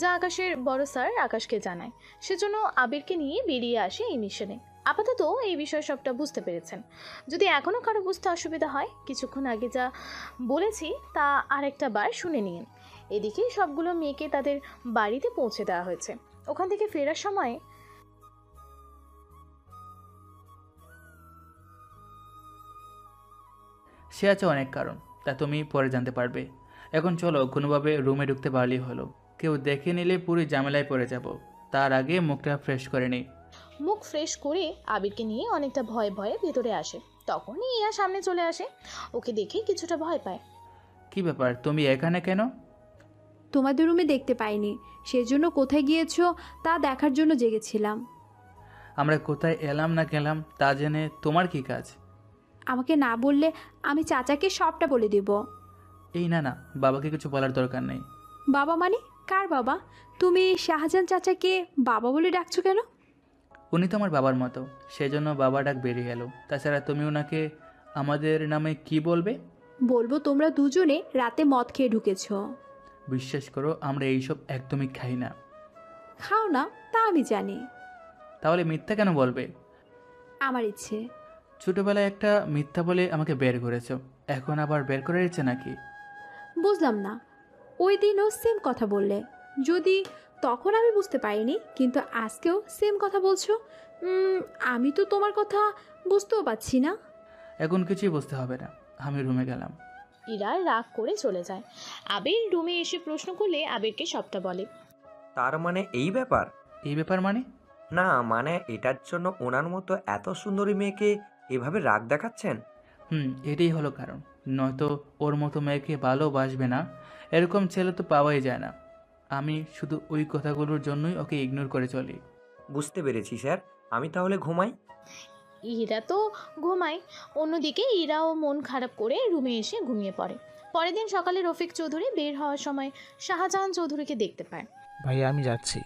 যা আকাশের বড় স্যার আকাশকে জানায়। সেজন্য আবিরকে নিয়ে বেরিয়ে আসে এই মিশনে। আপাতত এই বিষয়ে সবটা বুঝতে পেরেছেন। যদি এখনও কারো বুঝতে অসুবিধা হয়, কিছুক্ষণ আগে যা বলেছি তা আরেকটা বার শুনে নিন। এদিকে সবগুলো মেয়েকে তাদের বাড়িতে পৌঁছে দেওয়া হয়েছে। ওখান থেকে ফেরার সময় সে আছে অনেক কারণ, তা তুমি পরে জানতে পারবে। এখন চলো, কোনোভাবে রুমে ঢুকতে পারলেই হলো। কেউ দেখে নিলে পুরো ঝামেলায় পড়ে যাব। তার আগে মুখটা ফ্রেশ করে নিই। মুখ ফ্রেশ করে আবিরকে নিয়ে অনেকটা ভয়ে ভয়ে ভেতরে আসে। তখনই ইয়া সামনে চলে আসে, ওকে দেখে কিছুটা ভয় পায়। কি ব্যাপার, তুমি এখানে কেন? তোমাদের রুমে দেখতে পাইনি, সেজন্য কোথায় গিয়েছো তা দেখার জন্য জেগেছিলাম। আমরা কোথায় এলাম না গেলাম তা জেনে তোমার কি কাজ? আমাকে না বললে আমি চাচাকে সবটা বলে দেব। এই না, বাবাকে কিছু বলার দরকার নেই। বাবা মানে কার বাবা? তুমি শাহজাহান চাচাকে বাবা বলে ডাকছো কেন? উনি তো আমার বাবার মতো, সেজন্য বাবা ডাক বেরিয়ে গেল। তাছাড়া তুমি ওনাকে আমাদের নামে কি বলবে? বলবো তোমরা দুজনে রাতে মদ খেয়ে ঢুকেছো। বিশ্বাস করো, আমরা এইসব একদমই খাই না। খাও না তা আমি জানি। তাহলে মিথ্যা কেন বলবে? আমার ইচ্ছে। ছোটবেলায় একটা মিথ্যা বলে আমাকে বের করেছো, এখন আবার বের করে দিচ্ছে নাকি? বুঝলাম না, ওই দিনও সেম কথা বললে। যদি তখন আমি বুঝতে পারিনি, কিন্তু আজকেও সেম কথা বলছো। আমি তো তোমার কথা বুঝতেও পারছি না। এখন কিছুই বুঝতে হবে না, আমি রুমে গেলাম। ইরা রাগ করে চলে যায়। আবির রুমে এসে প্রশ্ন করলে আবিরকে সবটা বলে। তার মানে এই ব্যাপার? এই ব্যাপার মানে? না মানে এটার জন্য ওনার মতো এত সুন্দরী মেয়েকে এভাবে রাগ দেখাচ্ছেন? এটাই হলো কারণ, নয়তো ওর মতো মেয়েকে ভালোবাসবে না। এরকম ছেলে তো পাওয়াই যায় না। আমি শুধু ওই কথাগুলোর জন্যই ওকে ইগনোর করে চলি। বুঝতে পেরেছি স্যার, আমি তাহলে ঘুমাই। ইরা তো ঘুমায়। অন্যদিকে ইরাও মন খারাপ করে রুমে এসে ঘুমিয়ে পড়ে। পরের দিন সকালে রফিক চৌধুরী বের হওয়ার সময় শাহজাহান চৌধুরীকে দেখতে পায়। ভাই আমি যাচ্ছি।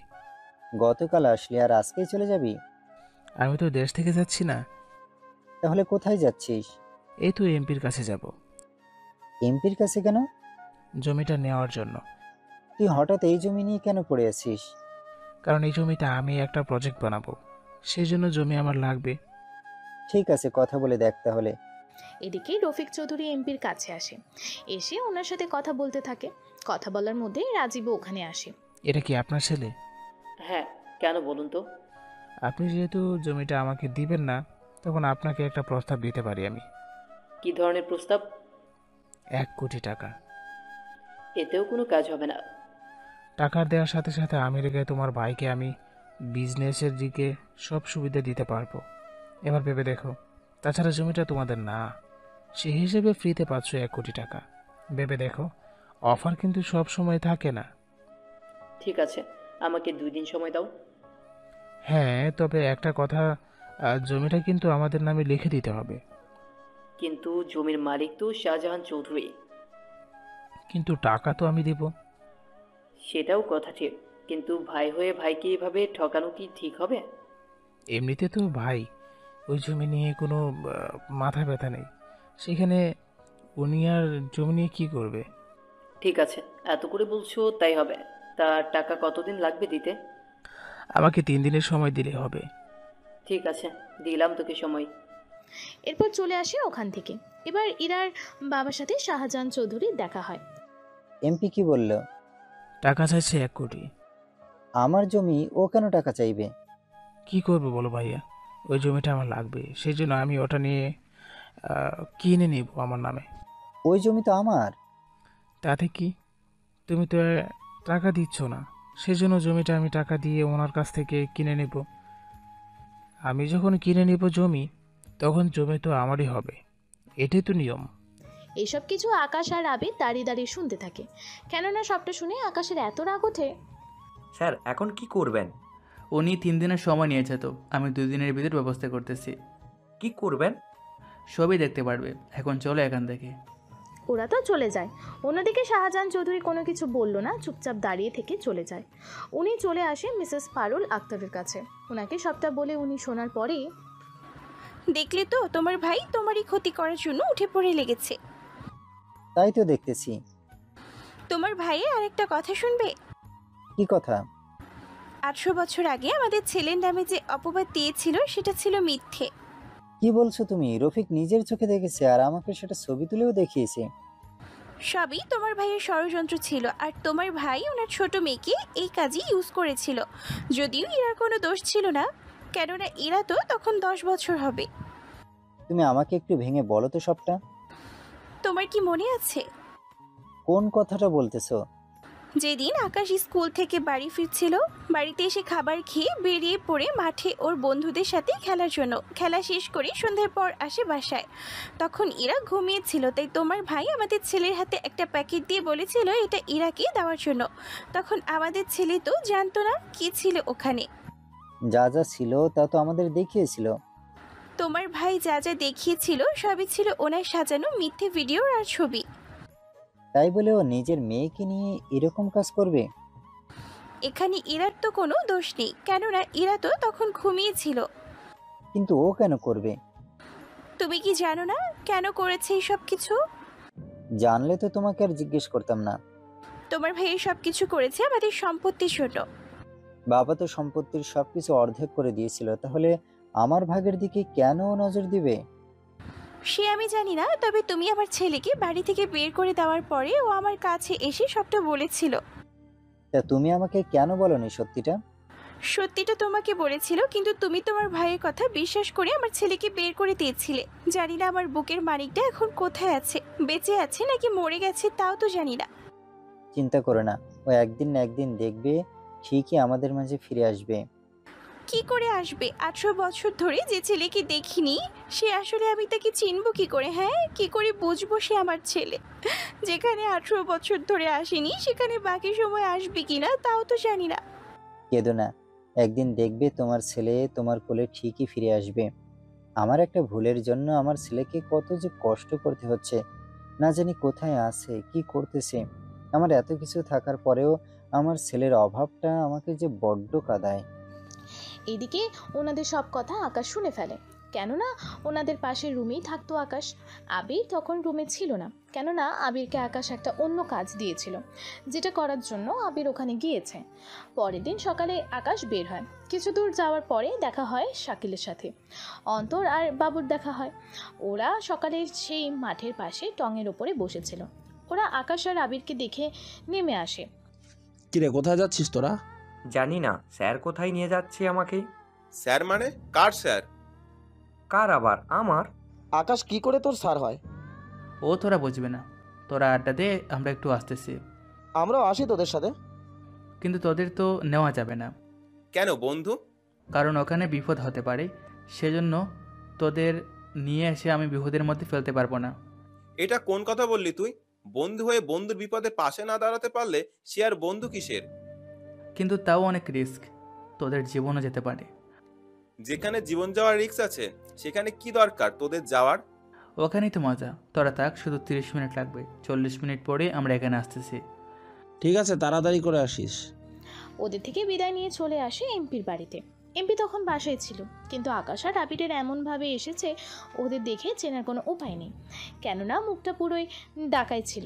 গতকাল আসলি আর আজকেই চলে যাবি? আমি তো দেশ থেকে যাচ্ছি না। তাহলে কোথায় যাচ্ছিস? এই তো এমপির কাছে যাব। এমপির কাছে কেন? জমিটা নেওয়ার জন্য। তুই হঠাৎ এই জমি নিয়ে কেন পড়ে আছিস? কারণ এই জমিটা আমি একটা প্রজেক্ট বানাবো, সেই জন্য জমি আমার লাগবে। ঠিক আছে, কথা বলে দেখ তাহলে। এদিকে রফিক চৌধুরী এমপির কাছে আসে, এসে ওনার সাথে কথা বলতে থাকে। কথা বলার মধ্যে রাজীবও ওখানে আসে। এটা কি আপনার ছেলে? হ্যাঁ, কেন বলুন তো? আপনি যেহেতু জমিটা আমাকে দিবেন না, তখন আপনাকে একটা প্রস্তাব দিতে পারি আমি। কি ধরনের প্রস্তাব? 1 কোটি টাকা। এতেও কোনো কাজ হবে না। টাকা দেওয়ার সাথে সাথে আমেরিকায় তোমার ভাইকে আমি বিজনেসের দিকে সব সুবিধা দিতে পারবো। এবার ভেবে দেখো, তাছাড়া জমিটা তোমাদের না, সেই হিসেবে ফ্রিতে পাচ্ছ 1 কোটি টাকা। ভেবে দেখো, অফার কিন্তু সব সময় থাকে না। ঠিক আছে, আমাকে 2 দিন সময় দাও। হ্যাঁ, তবে একটা কথা, জমিটা কিন্তু আমাদের নামে লিখে দিতে হবে। কিন্তু জমির মালিক তো শাহজাহান চৌধুরী। কিন্তু টাকা তো আমি দিব। সেটাও কথা ঠিক, কিন্তু ভাই হয়ে ভাইকে এভাবে ঠকানো কি ঠিক হবে? এমনিতে তো ভাই, ওই জমি নিয়ে কোনো মাথা ব্যথা নেই। সেখানে উনি আর জমি নিয়ে কী করবে? ঠিক আছে, এত করে বলছো তাই হবে। তা টাকা কতদিন লাগবে দিতে? আমাকে 3 দিনের সময় দিলে হবে। ঠিক আছে, দিলাম তোকে সময়। এরপর চলে আসে ওখান থেকে। এবার ইরার বাবার সাথে শাহজাহান চৌধুরীর দেখা হয়। এমপি কি বলল? টাকা চাইছে 1 কোটি। আমার জমি, ও কেন টাকা চাইবে? কি করবো বলো ভাইয়া, ওই জমিটা আমার লাগবে, সেই জন্য আমি ওটা নিয়ে কিনে নিব আমার নামে। ওই জমি তো আমার। তাতে কি, তুমি তো টাকা দিচ্ছ না, সেই জন্য জমিটা আমি টাকা দিয়ে ওনার কাছ থেকে কিনে নেব। আমি যখন কিনে নিব জমি, তখন জমি তো আমারই হবে, এটাই তো নিয়ম। এসব কিছু আকাশ আর আবির দাঁড়িয়ে দাঁড়িয়ে শুনতে থাকে, কেননা সবটা শুনে আকাশের এত রাগ ওঠে। স্যার এখন কি করবেন? উনি 3 দিনের সময় নিয়েছে, তো আমি 2 দিনের ভিতর ব্যবস্থা করতেছি। কি করবেন? সবই দেখতে পারবে, এখন চলো এখান থেকে। ওরা তো চলে যায়। অন্যদিকে শাহজাহান চৌধুরী কোনো কিছু বলল না, চুপচাপ দাঁড়িয়ে থেকে চলে যায়। উনি চলে আসে মিসেস পারুল আক্তারের কাছে। ওনাকে সবটা বলে উনি শোনার পরেই, দেখলে তো তোমার ভাই তোমারই ক্ষতি করার জন্য উঠে পড়ে লেগেছে। তাই তো দেখতেছি। তোমার ভাইয়ের আরেকটা কথা শুনবে? কি কথা? 18 বছর আগে আমাদের ছেলের নামে যে অপবাদ দিয়েছিল সেটা ছিল মিথ্যে। কি বলছো তুমি? রফিক নিজের চোখে দেখেছে আর আমাকে সেটা ছবি তুলেও দেখিয়েছে। সবই তোমার ভাইয়ের ষড়যন্ত্র ছিল, আর তোমার ভাই ওনার ছোট মেয়েকে এই কাজই ইউজ করেছিল। যদিও এরা কোনো দোষ ছিল না, কেননা এরা তো তখন 10 বছর হবে। তুমি আমাকে একটু ভেঙে বলো তো সবটা। তোমার কি মনে আছে কোন কথাটা বলতেছো? যেদিন আকাশ স্কুল থেকে বাড়ি ফিরছিল, বাড়িতে এসে খাবার খেয়ে বেরিয়ে পড়ে মাঠে ওর বন্ধুদের সাথে খেলার জন্য, খেলা শেষ করে সন্ধ্যার পর আসে বাসায়। তখন ইরা ঘুমিয়েছিল, তাই তোমার ভাই আমাদের ছেলের হাতে একটা প্যাকেট দিয়ে বলেছিল এটা ইরাকে দেওয়ার জন্য। তখন আমাদের ছেলে তো জানতো না কি ছিল ওখানে। যা যা ছিল তা তো আমাদের দেখিয়েছিল। তোমার ভাই যা যা দেখিয়েছিল সবই ছিল ওনার সাজানো মিথ্যে ভিডিও আর ছবি। তাই বলে ও নিজের মেয়েকে নিয়ে এরকম কাজ করবে? এখানে ইরার তো কোনো দোষ নেই, কেননা ইরা তো তখন ঘুমিয়েছিল। কিন্তু ও কেন করবে? তুমি কি জানো না কেন করেছে এই সব কিছু? জানলে তো তোমাকে আর জিজ্ঞেস করতাম না। তোমার ভাই সব কিছু করেছে আমাদের সম্পত্তির জন্য। বাবা তো সম্পত্তির সবকিছু অর্ধেক করে দিয়েছিল, তাহলে আমার ভাগের দিকে কেন ও নজর দিবে? সে আমি জানি না, তবে তুমি আমার ছেলেকে বাড়ি থেকে বের করে দেওয়ার পরে ও আমার কাছে এসে সবটা বলেছিল। তা তুমি আমাকে কেন বলনি সত্যিটা? সত্যিটা তোমাকে বলেছিল, কিন্তু তুমি তোমার ভাইয়ের কথা বিশ্বাস করে আমার ছেলেকে বের করে দিয়েছিলে। জানি না আমার বুকের মানিকটা এখন কোথায় আছে, বেঁচে আছে নাকি মরে গেছে তাও তো জানি না। চিন্তা করো না, ও একদিন না একদিন দেখবে ঠিকই আমাদের মাঝে ফিরে আসবে। কি করে আসবে? 18 বছর ধরে যে ছেলেকে দেখিনি, সে আসলে আমি তাকে চিনব কি করে? হ্যাঁ, কি করে বুঝবো সে আমার ছেলে? যেখানে 18 বছর ধরে আসেনি, সেখানে বাকি সময় আসবে কিনা তাও তো জানি না। কেঁদো না, একদিন দেখবে তোমার ছেলে তোমার কোলে ঠিকই ফিরে আসবে। আমার একটা ভুলের জন্য আমার ছেলেকে কত যে কষ্ট করতে হচ্ছে, না জানি কোথায় আছে, কি করতেছে। আমার এত কিছু থাকার পরেও আমার ছেলের অভাবটা আমাকে যে বড্ড কাঁদায়। এদিকে ওনাদের সব কথা আকাশ শুনে ফেলে, কেননা ওনাদের পাশের রুমেই থাকতো আকাশ। আবির তখন রুমে ছিল না, কেননা আবিরকে আকাশ একটা অন্য কাজ দিয়েছিল, যেটা করার জন্য আবির ওখানে গিয়েছে। পরের দিন সকালে আকাশ বের হয়। কিছু দূর যাওয়ার পরে দেখা হয় শাকিলের সাথে। অন্তর আর বাবুর দেখা হয়। ওরা সকালে সেই মাঠের পাশে টঙের ওপরে বসেছিল। ওরা আকাশ আর আবিরকে দেখে নেমে আসে। কিরে, কোথায় যাচ্ছিস তোরা? জানি না স্যার কোথায় নিয়ে যাচ্ছে আমাকে। স্যার মানে কার স্যার? কার আবার? আমার। আকাশ কি করে তোর স্যার হয়? ও তোরা বুঝবে না, তোরা আড্ডা দে, আমরা একটু আসতেছি। আমরাও আসি তোদের সাথে। কিন্তু তোদের তো নেওয়া যাবে না। কেন বন্ধু? কারণ ওখানে বিপদ হতে পারে, সেজন্য তোদের নিয়ে এসে আমি বিপদের মধ্যে ফেলতে পারবো না। এটা কোন কথা বললি তুই? বন্ধু হয়ে বন্ধুর বিপদে পাশে না দাঁড়াতে পারলে সে আর বন্ধু কিসের? কিন্তু তাও অনেক রিস্ক, তোদের জীবনও যেতে পারে। যেখানে জীবন যাওয়ার রিস্ক আছে সেখানে কি দরকার তোদের যাওয়ার? ওখানেই তো মজা। তোরা থাক, শুধু 30 মিনিট লাগবে, 40 মিনিট পরে আমরা এখানে আসতেছি। ঠিক আছে, তাড়াতাড়ি করে আসিস। ওদের থেকে বিদায় নিয়ে চলে আসে এমপির বাড়িতে। এমপি তখন বাসায় ছিল, কিন্তু আকাশ আর আবিরের এমনভাবে এসেছে ওদের দেখে চেনার কোনো উপায় নেই, কেননা মুখটা পুরোই ডাকাই ছিল।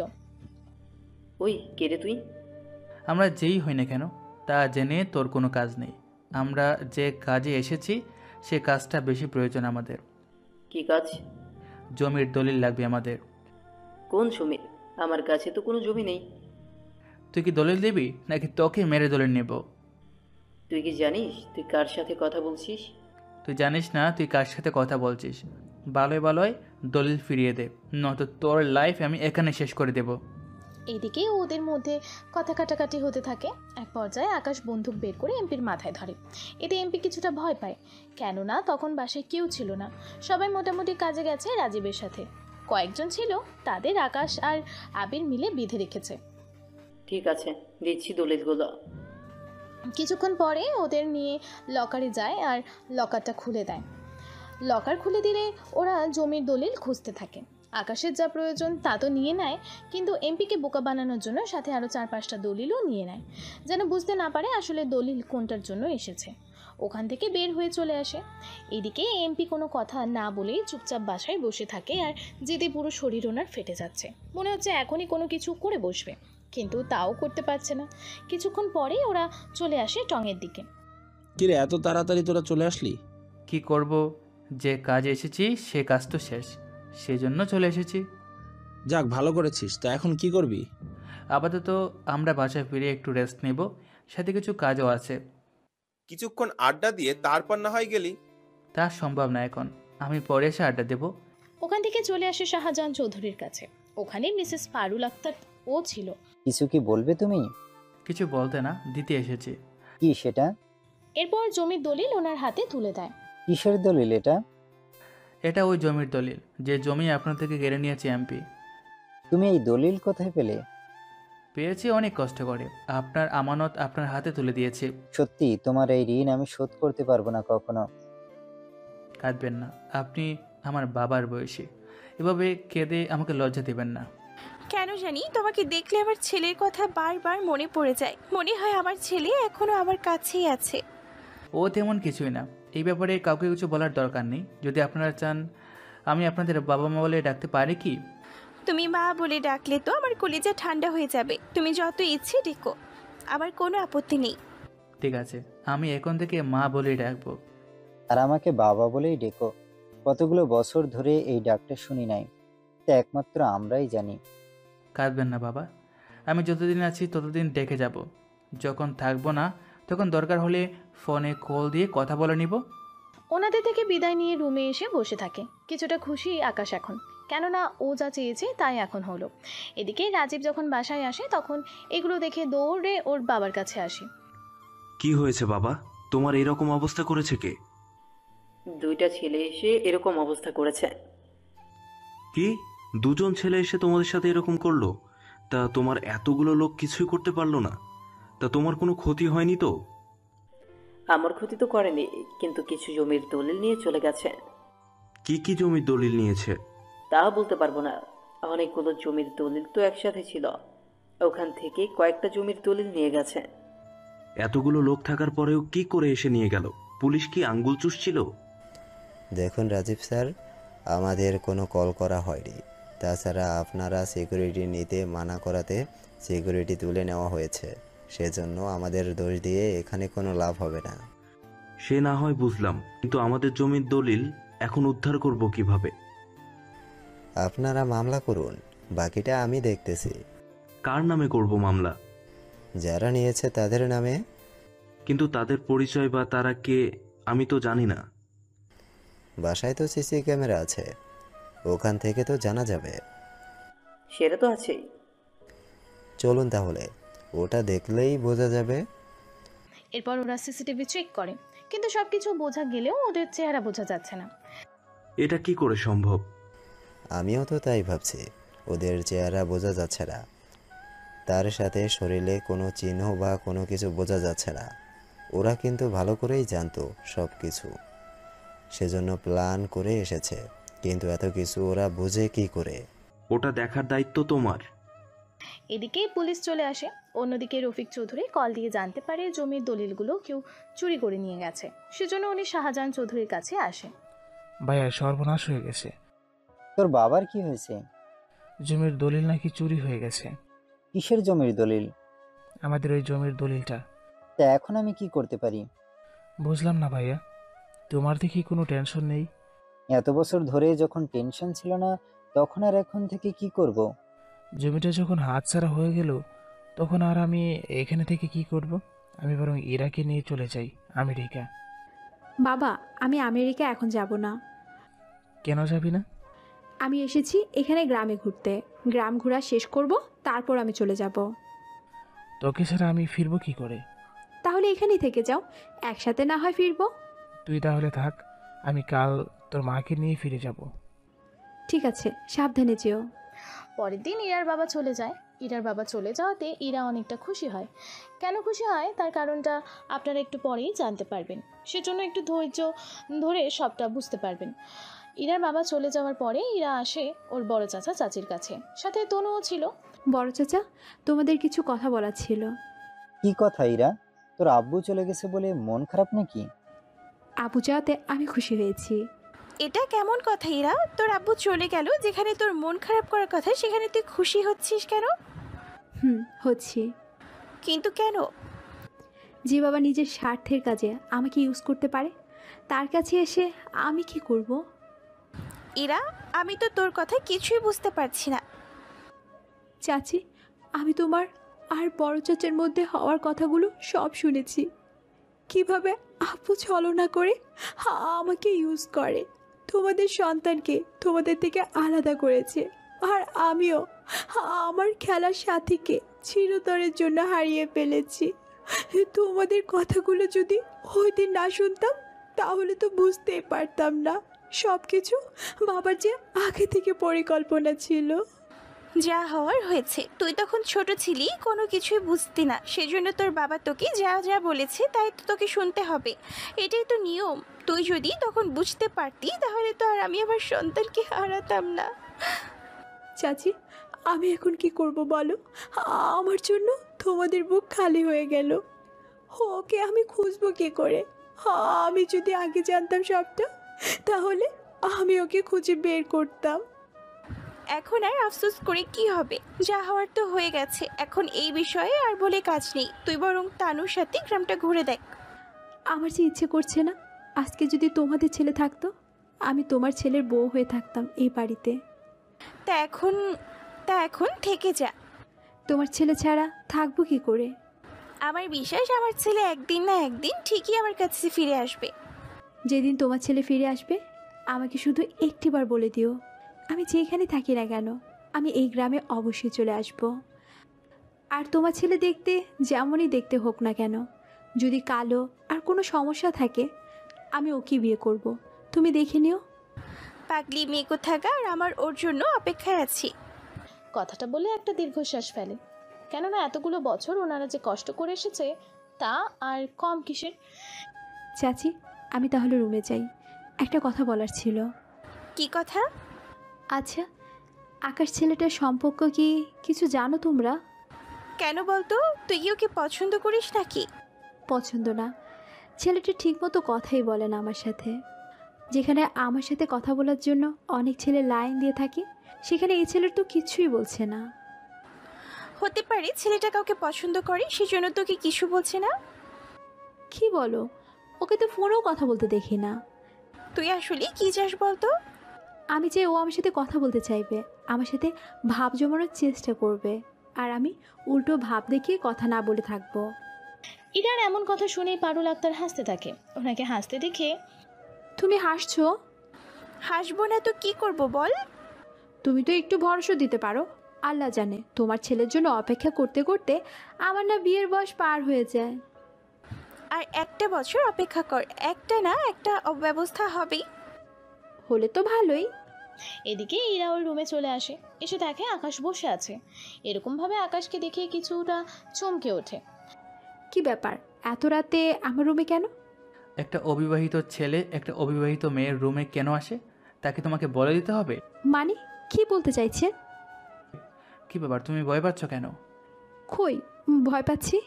ওই কে রে তুই? আমরা যেই হই না কেন তা জেনে তোর কোনো কাজ নেই। আমরা যে কাজে এসেছি সে কাজটা বেশি প্রয়োজন আমাদের। কি কাজ? জমির দলিল লাগবে আমাদের। কোন জমি? আমার কাছে তো কোনো জমি নেই। তুই কি দলিল দিবি নাকি তোকে মেরে দলিল নেব? তুই কি জানিস তুই কার সাথে কথা বলছিস? তুই জানিস না তুই কার সাথে কথা বলছিস। ভালোই ভালোই দলিল ফিরিয়ে দে, নয়তো তোর লাইফ আমি এখানে শেষ করে দেব। এদিকে ওদের মধ্যে কথা কাটাকাটি হতে থাকে। এক পর্যায়ে আকাশ বন্দুক বের করে এমপির মাথায় ধরে। এতে এমপি কিছুটা ভয় পায়, কেননা তখন বাসায় কেউ ছিল না, সবাই মোটামুটি কাজে গেছে রাজীবের সাথে। কয়েকজন ছিল, তাদের আকাশ আর আবির মিলে বেঁধে রেখেছে। ঠিক আছে, দিচ্ছি দলিলগুলো। কিছুক্ষণ পরে ওদের নিয়ে লকারে যায় আর লকারটা খুলে দেয়। লকার খুলে দিলে ওরা জমির দলিল খুঁজতে থাকে। আকাশের যা প্রয়োজন তা তো নিয়ে নেয়, কিন্তু এমপিকে বোকা বানানোর জন্য সাথে আরও 4-5টা দলিলও নিয়ে নেয়, যেন বুঝতে না পারে আসলে দলিল কোনটার জন্য এসেছে। ওখান থেকে বের হয়ে চলে আসে। এদিকে এমপি কোনো কথা না বলেই চুপচাপ বাসায় বসে থাকে, আর যেতে পুরো শরীর ওনার ফেটে যাচ্ছে। মনে হচ্ছে এখনই কোনো কিছু করে বসবে, কিন্তু তাও করতে পারছে না। কিছুক্ষণ পরেই ওরা চলে আসে টঙের দিকে। কিরে, এত তাড়াতাড়ি তোরা চলে আসলি? কি করব, যে কাজে এসেছি সে কাজ তো শেষ, সেজন্য চলে এসেছি। যাক, ভালো করেছিস। তা এখন কি করবি? আপাতত আমরা বাসায় ফিরে একটু রেস্ট নেব, সাথে কিছু কাজও আছে। কিছুক্ষণ আড্ডা দিয়ে তারপর না হয় গেলি? তা সম্ভব না এখন, আমি পরে এসে আড্ডা দেব। ওখান থেকে চলে আসে শাহজাহান চৌধুরীর কাছে। ওখানে মিসেস পারুল আক্তার ও ছিল। কিছু কি বলবে তুমি? কিছু বলতে না, দিতে এসেছি। কি সেটা? এরপর জমির দলিল ওনার হাতে তুলে দেয়। কিসের দলিল এটা? এটা ওই জমির দলিল, যে জমি আপনার থেকে কেড়ে নিয়েছে এমপি। তুমি এই দলিল কোথায় পেলে? পেয়েছি অনেক কষ্ট করে, আপনার আমানত আপনার হাতে তুলে দিয়েছি। সত্যি তোমার এই ঋণ আমি শোধ করতে পারবো না কখনো। কাঁদবেন না, আপনি আমার বাবার বয়সী, এভাবে কেঁদে আমাকে লজ্জা দেবেন না। কেন জানি তোমাকে দেখলে আমার ছেলের কথা বারবার মনে পড়ে যায়। মনে হয় আমার ছেলে এখনো আমার কাছেই আছে। ও তেমন কিছুই না, এই ব্যাপারে কাউকে কিছু বলার দরকার নেই। যদি আপনারা চান আমি আপনাদের বাবা মা বলে ডাকতে পারি কি? তুমি মা বলে ডাকলে তো আমার কলিজা ঠান্ডা হয়ে যাবে। তুমি যত ইচ্ছে ডেকো, আমার কোনো আপত্তি নেই। ঠিক আছে, আমি এখন থেকে মা বলেই ডাকবো। আর আমাকে বাবা বলেই ডেকো। কতগুলো বছর ধরে এই ডাকটা শুনি নাই, তা একমাত্র আমরাই জানি। কাঁদবেন না বাবা, আমি যতদিন আছি ততদিন ডেকে যাব। যখন থাকবো না তখন দরকার হলে ফোনে কল দিয়ে কথা বলে নিব। ওনাদের থেকে বিদায় নিয়ে রুমে এসে বসে থাকে। কিছুটা খুশি আকাশ এখন, কেননা ও যা চেয়েছে তাই এখন হলো। এদিকে রাজীব যখন বাসায় আসে তখন এগুলো দেখে দৌড়ে ওর বাবার কাছে আসে। কি হয়েছে বাবা, তোমার এরকম অবস্থা করেছে কে? দুইটা ছেলে এসে এরকম অবস্থা করেছে। কি? দুজন ছেলে এসে তোমাদের সাথে এরকম করলো? তা তোমার এতগুলো লোক কিছুই করতে পারলো না? তা তোমার কোনো ক্ষতি হয়নি তো? আমার ক্ষতি তো করেনি, কিন্তু কিছু জমির দলিল নিয়ে চলে গেছে। কি কি জমির দলিল নিয়েছে? তা বলতে পারবো না, অনেকগুলো জমির দলিল তো একসাথে ছিল, ওখান থেকে কয়েকটা জমির দলিল নিয়ে গেছে। এতগুলো লোক থাকার পরেও কি করে এসে নিয়ে গেল? পুলিশ কি আঙ্গুল চুষছিল? দেখুন রাজীব স্যার, আমাদের কোনো কল করা হয়নি। তাছাড়া আপনারা সিকিউরিটি নিতে মানা করাতে সিকিউরিটি তুলে নেওয়া হয়েছে, সেজন্য আমাদের দোষ দিয়ে এখানে কোনো লাভ হবে না। সে না হয় বুঝলাম, কিন্তু আমাদের জমির দলিল এখন উদ্ধার করব কিভাবে? আপনারা মামলা করুন, বাকিটা আমি দেখতেছি। কার নামে করব মামলা? যারা নিয়েছে তাদের নামে। কিন্তু তাদের পরিচয় বা তারা কে আমি তো জানি না। বাসায় তো সিসি ক্যামেরা আছে, ওখান থেকে তো জানা যাবে। সেটা তো আছেই। চলুন তাহলে, ওটা দেখলেই বোঝা যাবে। এরপর ওরা সিসিটিভি চেক করে, কিন্তু সবকিছু বোঝা গেলেও ওদের চেহারা বোঝা যাচ্ছে না। এটা কি করে সম্ভব? আমিও তো তাই ভাবছি, ওদের চেহারা বোঝা যাচ্ছে না, তার সাথে শরীরে কোনো চিহ্ন বা কোনো কিছু বোঝা যাচ্ছে না। ওরা কিন্তু ভালো করেই জানতো সব কিছু, সেজন্য প্ল্যান করে এসেছে, কিন্তু এত কিছু ওরা বুঝে কি করে? ওটা দেখার দায়িত্ব তোমার। এদিকে পুলিশ চলে আসে। অন্যদিকে রফিক চৌধুরী কল দিয়ে জানতে পারে জমির দলিলগুলো কেউ চুরি করে নিয়ে গেছে। সেজন্য উনি শাহজাহান চৌধুরীর কাছে আসে। ভাইয়া সর্বনাশ হয়ে গেছে। তোর বাবার কি হয়েছে? জমির দলিল নাকি চুরি হয়ে গেছে। কিসের জমির দলিল? আমাদের ওই জমির দলিলটা। তা এখন আমি কি করতে পারি? বুঝলাম না ভাইয়া, তোমার দেখি কোনো টেনশন নেই। এত বছর ধরে যখন টেনশন ছিল না, তখন আর এখন থেকে কি করব? জমিটা যখন হাতছাড়া হয়ে গেল, তখন আর আমি এখানে থেকে কি করব? আমি বরং ইরাকে নিয়ে চলে যাই, আমেরিকা। বাবা, আমি আমেরিকা এখন যাব না। কেন যাবি না? আমি এসেছি এখানে গ্রামে ঘুরতে, গ্রাম ঘোরা শেষ করব, তারপর আমি চলে যাব। তোকে ছাড়া আমি ফিরবো কি করে? তাহলে এখানেই থেকে যাও, একসাথে না হয় ফিরবো। তুই তাহলে থাক, আমি কাল তোর মাকে নিয়ে ফিরে যাব। ঠিক আছে, সাবধানে যেও। পরের দিন ইরার বাবা চলে যায়। ইরার বাবা চলে যাওয়াতে ইরা অনেকটা খুশি হয়। কেন খুশি হয় তার কারণটা আপনারা একটু পরেই জানতে পারবেন, সেজন্য একটু ধৈর্য ধরে সবটা বুঝতে পারবেন। ইরার বাবা চলে যাওয়ার পরে ইরা আসে ওর বড় চাচা চাচির কাছে, সাথে তনুও ছিল। বড় চাচা, তোমাদের কিছু কথা বলার ছিল। কি কথা ইরা? তোর আব্বু চলে গেছে বলে মন খারাপ নাকি? আব্বু যাওয়াতে আমি খুশি হয়েছি। এটা কেমন কথা ইরা? তোর আব্বু চলে গেল, যেখানে তোর মন খারাপ করার কথা সেখানে তুই খুশি হচ্ছিস কেন? হচ্ছি। কিন্তু কেন? যে বাবা নিজের স্বার্থের কাজে আমাকে ইউজ করতে পারে, তার কাছে এসে আমি কি করব? ইরা, আমি তো তোর কথা কিছুই বুঝতে পারছি না। চাচি, আমি তোমার আর বড় চাচার মধ্যে হওয়ার কথাগুলো সব শুনেছি। কিভাবে আপু ছলনা করে আমাকে ইউজ করে, তোমাদের সন্তানকে তোমাদের থেকে আলাদা করেছে, আর আমিও আমার খেলার সাথীকে চিরতরের জন্য হারিয়ে ফেলেছি। তোমাদের কথাগুলো যদি ওই দিন না শুনতাম, তাহলে তো বুঝতেই পারতাম না সব কিছু বাবার যে আগে থেকে পরিকল্পনা ছিল। যা হওয়ার হয়েছে, তুই তখন ছোট ছিলি, কোনো কিছুই বুঝতি না, সেজন্য তোর বাবা তোকে যা যা বলেছে তাই তো তোকে শুনতে হবে, এটাই তো নিয়ম। তুই যদি তখন বুঝতে পারতি, তাহলে তো আর আমি আমার সন্তানকে হারাতাম না। চাচি, আমি এখন কি করব বলো? আমার জন্য তোমাদের বুক খালি হয়ে গেল। ওকে আমি খুঁজবো কি করে? আমি যদি আগে জানতাম সবটা, তাহলে আমি ওকে খুঁজে বের করতাম। এখন আর আফসোস করে কি হবে? যা হওয়ার তো হয়ে গেছে, এখন এই বিষয়ে আর বলে কাজ নেই। তুই বরং তানুর সাথে গ্রামটা ঘুরে দেখ। আমার যে ইচ্ছে করছে না, আজকে যদি তোমাদের ছেলে থাকতো, আমি তোমার ছেলের বউ হয়ে থাকতাম এই বাড়িতে। তা এখন থেকে যা। তোমার ছেলে ছাড়া থাকবো কি করে? আমার বিশ্বাস আমার ছেলে একদিন না একদিন ঠিকই আমার কাছে ফিরে আসবে। যেদিন তোমার ছেলে ফিরে আসবে, আমাকে শুধু একটিবার বলে দিও, আমি যেখানে থাকি না কেন, আমি এই গ্রামে অবশ্যই চলে আসব। আর তোমার ছেলে দেখতে যেমনই দেখতে হোক না কেন, যদি কালো আর কোনো সমস্যা থাকে, আমি ওকে বিয়ে করব। তুমি দেখে নিও। পাগলি মেয়ে কোথাকার, আমার ওর জন্য অপেক্ষায় আছি। কথাটা বলে একটা দীর্ঘশ্বাস ফেলে, কেননা এতগুলো বছর ওনারা যে কষ্ট করে এসেছে তা আর কম কিসের। চাচি, আমি তাহলে রুমে যাই, একটা কথা বলার ছিল। কি কথা? আচ্ছা, আকাশ ছেলেটার সম্পর্ক কি কিছু জানো তোমরা? কেন বলতো, তুই কি ওকে পছন্দ করিস নাকি? পছন্দ না, ছেলেটা ঠিকমতো কথাই বলে না আমার সাথে। যেখানে আমার সাথে কথা বলার জন্য অনেক ছেলে লাইন দিয়ে থাকে, সেখানে এই ছেলের তো কিছুই বলছে না। হতে পারে ছেলেটা কাউকে পছন্দ করে, সেজন্য তোকে কিছু বলছে না। কি বলো? ওকে তো ফোনেও কথা বলতে দেখি না। তুই আসলে কি চাস বলতো? আমি যে ও আমার সাথে কথা বলতে চাইবে, আমার সাথে ভাব জমানোর চেষ্টা করবে, আর আমি উল্টো ভাব দেখিয়ে কথা না বলে থাকবো। ইরার এমন কথা শুনেই পারুল আক্তার হাসতে থাকে। ওনাকে হাসতে দেখে, তুমি হাসছো? হাসবো না তো কি করব বল? তুমি তো একটু ভরসা দিতে পারো। আল্লাহ জানে, তোমার ছেলের জন্য অপেক্ষা করতে করতে আমার না বিয়ের বয়স পার হয়ে যায়। আর একটা বছর অপেক্ষা কর, একটা না একটা ব্যবস্থা হবেই। হলে তো ভালোই। এদিকে ইরা ওর রুমে চলে আসে, এসে দেখে আকাশ বসে আছে। এরকমভাবে আকাশকে দেখে কিছুটা চমকে ওঠে। কি ব্যাপার, এত রাতে আমার রুমে কেন? একটা অবিবাহিত ছেলে একটা অবিবাহিত মেয়ের রুমে কেন আসে তাকে তোমাকে বলে দিতে হবে? মানে কি বলতে চাইছেন? কি ব্যাপার, তুমি ভয় পাচ্ছ কেন? কই ভয় পাচ্ছি?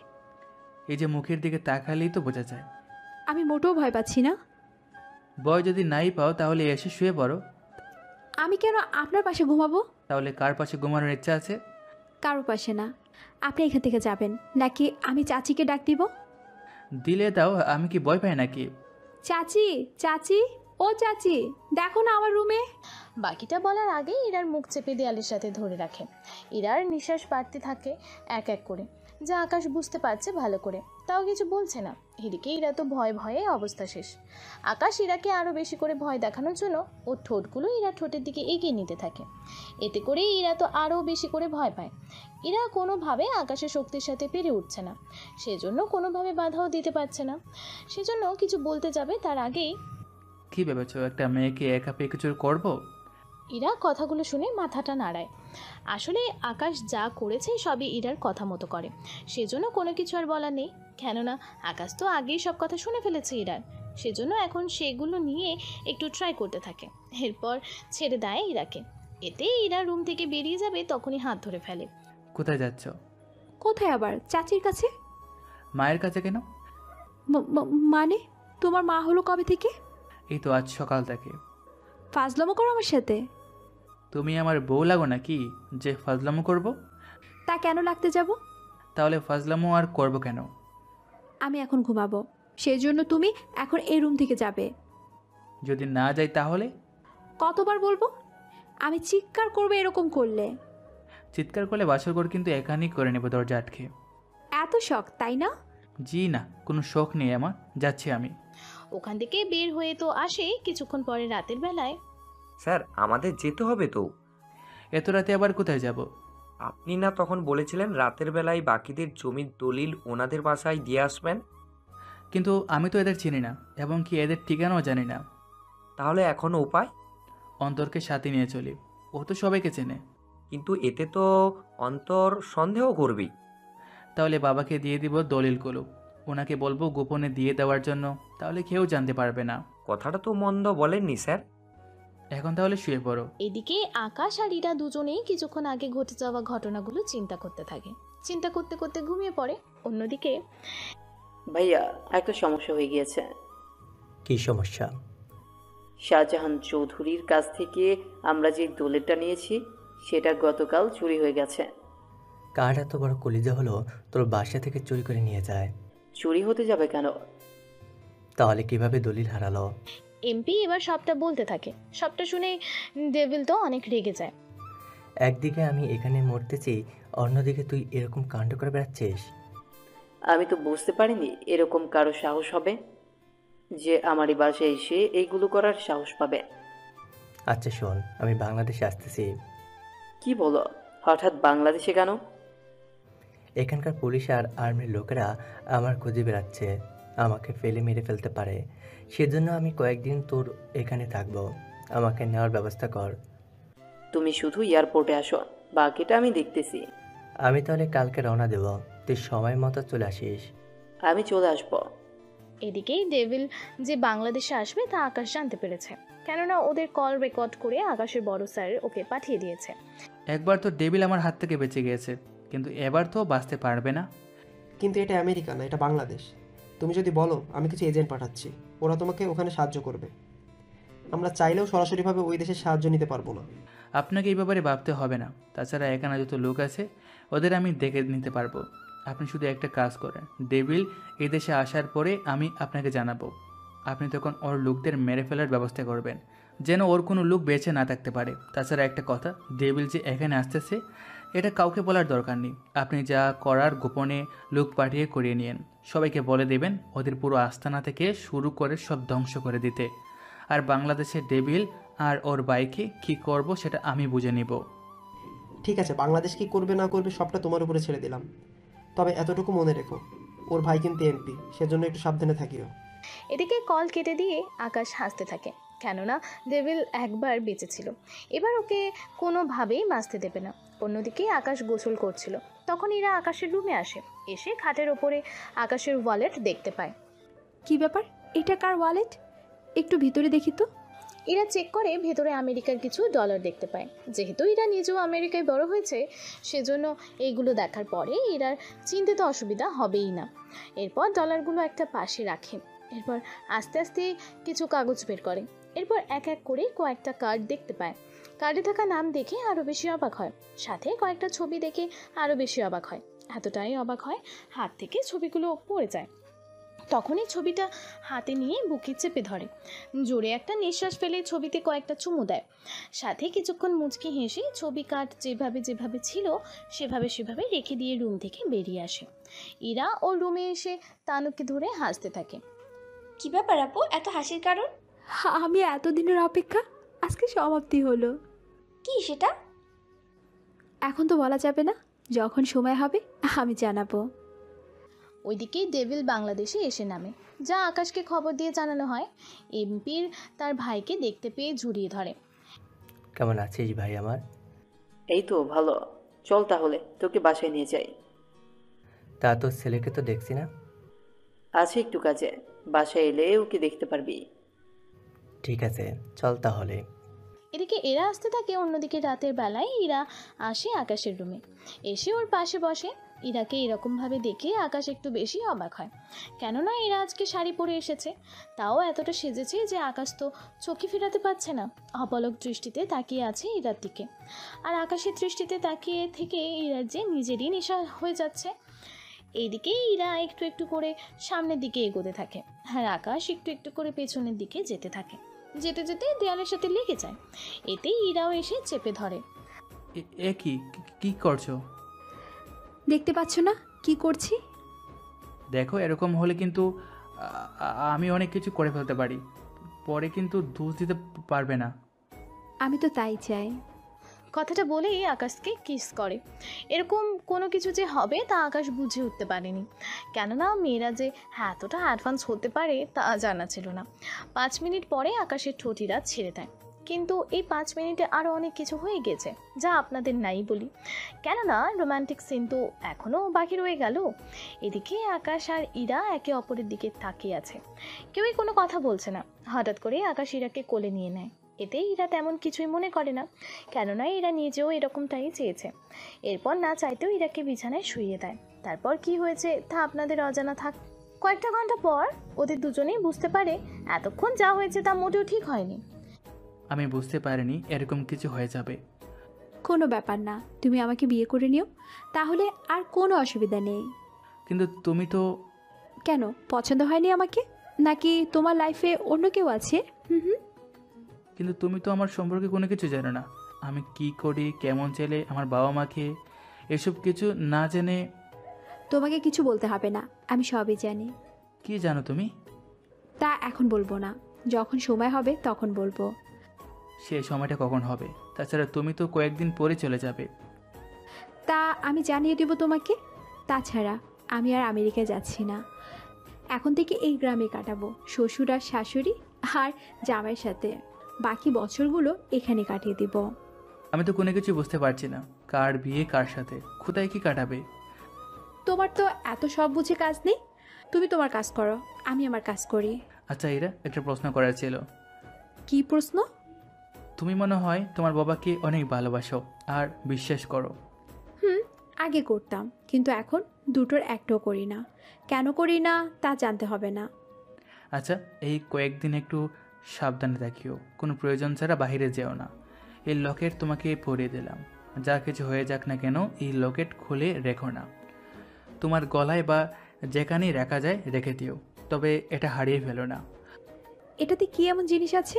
এই যে মুখের দিকে তাকালেই তো বোঝা যায়। আমি মোটেও ভয় পাচ্ছি না। ভয় যদি নাই পাও তাহলে এসে শুয়ে পড়ো। আমি কেন আপনার পাশে ঘুমাবো? তাহলে কার পাশে ঘুমানোর ইচ্ছা আছে? কারো পাশে না। আপনি এখান থেকে যাবেন নাকি আমি চাচিকে ডাক দিব? দিলে দাও, আমি কি ভয় পাই নাকি? চাচি, চাচি, ও চাচি, দেখো না আমার রুমে। বাকিটা বলার আগে ইরার মুখ চেপে দেয়ালের সাথে ধরে রাখে। ইরার নিঃশ্বাস বাড়তে থাকে এক এক করে, যা আকাশ বুঝতে পারছে ভালো করে, তাও কিছু বলছে না। এদিকে ইরা তো ভয়ে ভয়ে অবস্থা শেষ। আকাশ ইরাকে আরও বেশি করে ভয় দেখানোর জন্য ওর ঠোঁটগুলো ইরা ঠোঁটের দিকে এগিয়ে নিতে থাকে। এতে করে ইরা তো আরও বেশি করে ভয় পায়। ইরা কোনোভাবে আকাশের শক্তির সাথে পেরে উঠছে না, সেজন্য কোনোভাবে বাধাও দিতে পারছে না। সেজন্য কিছু বলতে যাবে তার আগেই, কি ভেবেছ একটা মেয়েকে একা পেয়ে কিছু করবো? ইরা কথাগুলো শুনে মাথাটা নাড়ায়। আসলে আকাশ যা করেছে সবই ইরার কথা মতো করে, সেজন্য কোনো কিছু আর বলার নেই। কেননা আকাশ তো আগেই সব কথা শুনে ফেলেছে ইরার, সেজন্য এখন সেগুলো নিয়ে একটু ট্রাই করতে থাকে। এরপর ছেড়ে দেয় ইরাকে। এতে ইরা রুম থেকে বেরিয়ে যাবে তখনই হাত ধরে ফেলে। কোথায় যাচ্ছ? কোথায় আবার? চাচির কাছে। মায়ের কাছে কেন? মানে তোমার মা হলো কবে থেকে? এই তো আজ সকাল থেকে। ফাজলামো করো আমার সাথে? তুমি আমার বউ লাগো নাকি যে ফাজলামো করব? তা কেন লাগতে যাব? তাহলে ফাজলামো আর করব কেন? আমি এখন ঘুমাবো, সেই জন্য তুমি এখন এই রুম থেকে যাবে। যদি না যাই তাহলে? কতবার বলবো? আমি চিৎকার করবে এরকম করলে। চিৎকার করলে বাসর ঘর কিন্তু এখানেই করে নেব দরজা আটকে। এত শখ তাই না? জি না, কোনো শখ নেই আমার, যাচ্ছি আমি। ওখান থেকে বের হয়ে তো আসে কিছুক্ষণ পরে রাতের বেলায়। স্যার আমাদের যেতে হবে তো। এত রাতে আবার কোথায় যাব? আপনি না তখন বলেছিলেন রাতের বেলায় বাকিদের জমির দলিল ওনাদের বাসায় দিয়ে আসবেন? কিন্তু আমি তো এদের চিনি না, এবং কি এদের ঠিকানাও জানি না। তাহলে এখনো উপায়? অন্তরকে সাথে নিয়ে চলি, ও তো সবাইকে চেনে। কিন্তু এতে তো অন্তর সন্দেহ করবি। তাহলে বাবাকে দিয়ে দিব দলিলগুলো, ওনাকে বলবো গোপনে দিয়ে দেওয়ার জন্য, তাহলে কেউ জানতে পারবে না। কথাটা তো মন্দ বলেননি স্যার। এখন তাহলে শুয়ে পড়ো। এদিকে আকাশ আর ইরা দুজনেই কিছুক্ষণ আগে ঘটে যাওয়া ঘটনাগুলো চিন্তা করতে থাকে। চিন্তা করতে করতে ঘুমিয়ে পড়ে। অন্যদিকে, ভাইয়া একটা সমস্যা হয়ে গিয়েছে। কি সমস্যা? শাহজাহান চৌধুরীর কাছ থেকে আমরা যে দলিলটা নিয়েছি সেটা গতকাল চুরি হয়ে গেছে। কার এত বড় কলিজা হলো তোর বাসা থেকে চুরি করে নিয়ে যায়? চুরি হতে যাবে কেন? তাহলে কিভাবে দলিল হারালো? এমপি এবার সবটা বলতে থাকে। সবটা শুনে ডেভিল তো অনেক রেগে যায়। একদিকে আমি এখানে মরতেছি, অন্যদিকে তুই এরকম কাণ্ড করে বেড়াচ্ছিস। আমি তো বুঝতে পারিনি এরকম কারো সাহস হবে যে আমারই বাসায় এসে এইগুলো করার সাহস পাবে। আচ্ছা শোন, আমি বাংলাদেশে আসতেছি। কি বলো? হঠাৎ বাংলাদেশে কেন? এখানকার পুলিশ আর আর্মির লোকেরা আমার খুঁজে বেড়াচ্ছে, আমাকে ফেলে মেরে ফেলতে পারে। সেজন্য আমি কয়েকদিন তোর এখানে থাকবো, আমাকে নেওয়ার ব্যবস্থা কর। তুমি শুধু এয়ারপোর্টে আসো, বাকিটা আমি দেখতেছি। আমি তাহলে কালকে রওনা দেব, তুই সময় মতো চলে আসিস। আমি চলে আসবো। এদিকেই ডেভিল যে বাংলাদেশে আসবে তা আকাশ জানতে পেরেছে। কেননা ওদের কল রেকর্ড করে আকাশের বড় স্যার ওকে পাঠিয়ে দিয়েছে। একবার তো ডেভিল আমার হাত থেকে বেঁচে গিয়েছে, কিন্তু এবার তো বাঁচতে পারবে না। কিন্তু এটা আমেরিকা না, এটা বাংলাদেশ। তুমি যদি বলো আমি কিছু এজেন্ট পাঠাচ্ছি, ওরা তোমাকে ওখানে সাহায্য করবে। আমরা চাইলেও সরাসরিভাবে ওই দেশের সাহায্য নিতে পারবো না। আপনাকে এই ব্যাপারে ভাবতে হবে না। তাছাড়া এখানে যত লোক আছে ওদের আমি দেখে নিতে পারবো। আপনি শুধু একটা কাজ করেন, ডেভিল এই দেশে আসার পরে আমি আপনাকে জানাবো। আপনি তখন ওর লোকদের মেরে ফেলার ব্যবস্থা করবেন, যেন ওর কোনো লোক বেঁচে না থাকতে পারে। তাছাড়া একটা কথা, ডেভিল যে এখানে আসতেছে এটা কাউকে বলার দরকার নেই। আপনি যা করার গোপনে লোক পাঠিয়ে করিয়ে নিন। সবাইকে বলে দেবেন ওদের পুরো আস্তানা থেকে শুরু করে সব ধ্বংস করে দিতে। আর বাংলাদেশের ডেভিল আর ওর বাইকে কি করব সেটা আমি বুঝে নিব। ঠিক আছে, বাংলাদেশ কি করবে না করবে সবটা তোমার উপরে ছেড়ে দিলাম। তবে এতটুকু মনে রেখো, ওর ভাই কিন্তু এমপি, সেজন্য একটু সাবধানে থাকিও। এদিকে কল কেটে দিয়ে আকাশ হাসতে থাকে, কেননা ডেভিল একবার বেঁচেছিল, এবার ওকে কোনোভাবেই বাঁচতে দেবে না। অন্যদিকে আকাশ গোসল করছিল, তখন এরা আকাশের রুমে আসে। এসে খাটের ওপরে আকাশের ওয়ালেট দেখতে পায়। কি ব্যাপার, এটা কার ওয়ালেট? একটু ভিতরে দেখি তো। এরা চেক করে ভেতরে আমেরিকার কিছু ডলার দেখতে পায়। যেহেতু এরা নিজেও আমেরিকায় বড় হয়েছে, সেজন্য এইগুলো দেখার পরে এরার চিনতে তো অসুবিধা হবেই না। এরপর ডলারগুলো একটা পাশে রাখে। এরপর আস্তে আস্তে কিছু কাগজ বের করে। এরপর এক এক করে কয়েকটা কার্ড দেখতে পায়। কার্ডে থাকা নাম দেখে আরও বেশি অবাক হয়, সাথে কয়েকটা ছবি দেখে আরও বেশি অবাক হয়। এতটাই অবাক হয় হাত থেকে ছবিগুলো পড়ে যায়। তখনই ছবিটা হাতে নিয়ে বুকে চেপে ধরে, জোরে একটা নিঃশ্বাস ফেলে ছবিতে কয়েকটা চুমু দেয়। সাথে কিছুক্ষণ মুচকি হেসে ছবি কার্ড যেভাবে যেভাবে ছিল সেভাবে রেখে দিয়ে রুম থেকে বেরিয়ে আসে। ইরা ওর রুমে এসে তানুকে ধরে হাসতে থাকে। কি ব্যাপার আপু, এত হাসির কারণ? আমি এতদিনের অপেক্ষা আজকে সমাপ্তি হলো। কি সেটা? এখন তো বলা যাবে না, যখন সময় হবে আমি জানাবো। ওইদিকে ডেভিল বাংলাদেশে এসে নামে, যা আকাশকে খবর দিয়ে জানানো হয়। এমপির তার ভাইকে দেখতে পেয়ে জড়িয়ে ধরে। কেমন আছিস ভাই আমার? এই তো ভালো, চল তাহলে তোকে বাসায় নিয়ে যাই। তা তোর ছেলেকে তো দেখছি না। আছে একটু কাজে, বাসায় এলে ওকে দেখতে পারবি। ঠিক আছে, চল তাহলে। এদিকে এরা আসতে থাকে। অন্যদিকে রাতের বেলায় ইরা আসে আকাশের রুমে, এসে ওর পাশে বসে। ইরাকে এরকমভাবে দেখে আকাশ একটু বেশি অবাক হয়, কেননা এরা আজকে শাড়ি পরে এসেছে, তাও এতটা সেজেছে যে আকাশ তো চোখে ফেরাতে পারছে না। অপলক দৃষ্টিতে তাকিয়ে আছে ইরার দিকে, আর আকাশের দৃষ্টিতে তাকিয়ে থেকে ইরার যে নিজেরই নেশা হয়ে যাচ্ছে। এইদিকে ইরা একটু একটু করে সামনের দিকে এগোতে থাকে, আর আকাশ একটু একটু করে পেছনের দিকে যেতে থাকে। যেতে যেতে দেয়ালের সাথে লেগে যায়, এতেই ইরাও এসে চেপে ধরে। এ কি কি করছো? দেখতে পাচ্ছ না কি করছি? দেখো, এরকম হলে কিন্তু আমি অনেক কিছু করে ফেলতে পারি, পরে কিন্তু দোষ দিতে পারবে না। আমি তো তাই চাই। কথাটা বলেই আকাশকে কিস করে। এরকম কোনো কিছু যে হবে তা আকাশ বুঝে উঠতে পারেনি, কেননা মেয়েরা যে এতটা অ্যাডভান্স হতে পারে তা জানা ছিল না। 5 মিনিট পরে আকাশের ঠোঁটিরা ছেড়ে দেয়, কিন্তু এই 5 মিনিটে আরও অনেক কিছু হয়ে গেছে যা আপনাদের নাই বলি, কেননা রোম্যান্টিক সিন তো এখনও বাকি রয়ে গেল। এদিকে আকাশ আর ইরা একে অপরের দিকে তাকিয়ে আছে, কেউই কোনো কথা বলছে না। হঠাৎ করে আকাশ ইরাকে কোলে নিয়ে নেয়। এতে ইরা তেমন কিছুই মনে করে না, কেননা ইরা নিজেও এরকমটাই চেয়েছে। এরপর না চাইতেও ইরাকে বিছানায় শুইয়ে দেয়। তারপর কি হয়েছে তা আপনাদের অজানা থাক। কয়েকটা ঘন্টা পর ওদের দুজনেই বুঝতে পারে এতক্ষণ যা হয়েছে তা মোটেও ঠিক হয়নি। আমি বুঝতে পারিনি এরকম কিছু হয়ে যাবে। কোনো ব্যাপার না, তুমি আমাকে বিয়ে করে নিও, তাহলে আর কোনো অসুবিধা নেই। কিন্তু তুমি তো... কেন, পছন্দ হয়নি আমাকে, নাকি তোমার লাইফে অন্য কেউ আছে? কিন্তু তুমি তো আমার সম্পর্কে কোনো কিছু জানো না, আমি কি করি, কেমন ছেলে, আমার বাবা মাকে, এসব কিছু না জেনে... তোমাকে কিছু বলতে হবে না, আমি সবই জানি। কি জানো তুমি? তা এখন বলবো না, যখন সময় হবে তখন বলবো। সেই সময়টা কখন হবে? তাছাড়া তুমি তো কয়েকদিন পরে চলে যাবে। তা আমি জানিয়ে দেব তোমাকে। তাছাড়া আমি আর আমেরিকায় যাচ্ছি না, এখন থেকে এই গ্রামে কাটাবো, শ্বশুর আর শাশুড়ি আর জামাইয়ের সাথে। বাকি বছরগুলো এখানে কাটিয়ে দিব। আমি তো কোনো কিছু বুঝতে পারছি না, কার বিয়ে কার সাথে, কোথায় কি কাটাবে? তোমার তো এত সব বুঝে কাজ নেই, তুমি তোমার কাজ করো, আমি আমার কাজ করি। আচ্ছা এরা একটা প্রশ্ন করার ছিল, কি প্রশ্ন? তুমি মনে হয় তোমার বাবাকে অনেক ভালোবাসো আর বিশ্বাস করো। আগে করতাম, কিন্তু এখন দুটোর একটাও করি না। কেন করি না তা জানতে হবে না। আচ্ছা, এই কয়েকদিন একটু সাবধানে থাকিও, কোনো প্রয়োজন ছাড়া বাইরে যেও না। এই লকেট তোমাকে পরিয়ে দিলাম, যা কিছু হয়ে যাক না কেন এই লকেট খুলে রেখো না। তোমার গলায় বা যেখানেই রাখা যায় রেখে দিও, তবে এটা হারিয়ে ফেলো না। এটাতে কি এমন জিনিস আছে?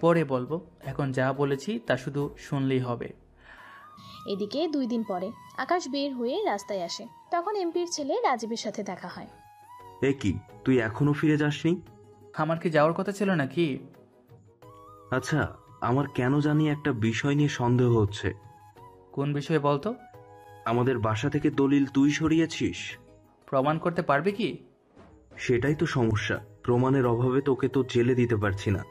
পরে বলবো, এখন যা বলেছি তা শুধু শুনলেই হবে। এদিকে 2 দিন পরে আকাশ বের হয়ে রাস্তায় আসে। তখন এমপির ছেলে রাজীবের সাথে দেখা হয়। এ কি, তুই এখনো ফিরে যাসনি? আমার কি যাওয়ার কথা ছিল নাকি? আচ্ছা, আমার কেন জানি একটা বিষয় নিয়ে সন্দেহ হচ্ছে। কোন বিষয়ে বলতো? আমাদের বাসা থেকে দলিল তুই সরিয়েছিস। প্রমাণ করতে পারবে কি? সেটাই তো সমস্যা, প্রমাণের অভাবে তোকে তো জেলে দিতে পারছি না।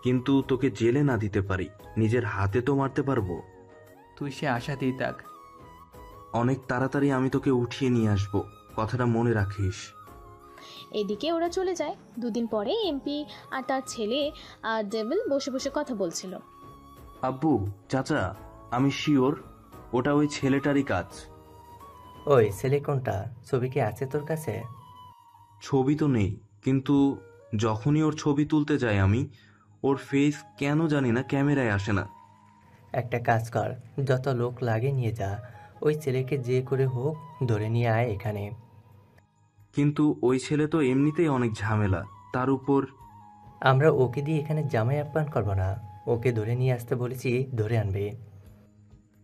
কিন্তু তোকে জেলে না দিতে পারি, নিজের হাতে তো মারতে পারবো। তুই সে আশাতেই থাক। অনেক তাড়াতাড়ি আমি তোকে উঠিয়ে নিয়ে আসবো, কথাটা মনে রাখিস। এদিকে ওরা চলে যায়। 2 দিন পরে এমপি আর তার ছেলে আর ডেভিল বসে বসে কথা বলছিল। আব্বু, চাচা, আমি শিওর ওটা ওই ছেলেটারই কাজ। ওই ছেলে কোনটা? ছবি কি আছে তোর কাছে? ছবি তো নেই, কিন্তু যখনই ওর ছবি তুলতে যাই আমি, ওর ফেস কেন জানি না ক্যামেরায় আসে না। একটা কাজ কর, যত লোক লাগে নিয়ে যা, ওই ছেলেকে যে করে হোক ধরে নিয়ে আয় এখানে। কিন্তু ওই ছেলে তো এমনিতেই অনেক ঝামেলা, তার উপর আমরা ওকে দিয়ে এখানে জামাই আপ্যায়ন করবো না, ওকে ধরে নিয়ে আসতে বলেছি, ধরে আনবে।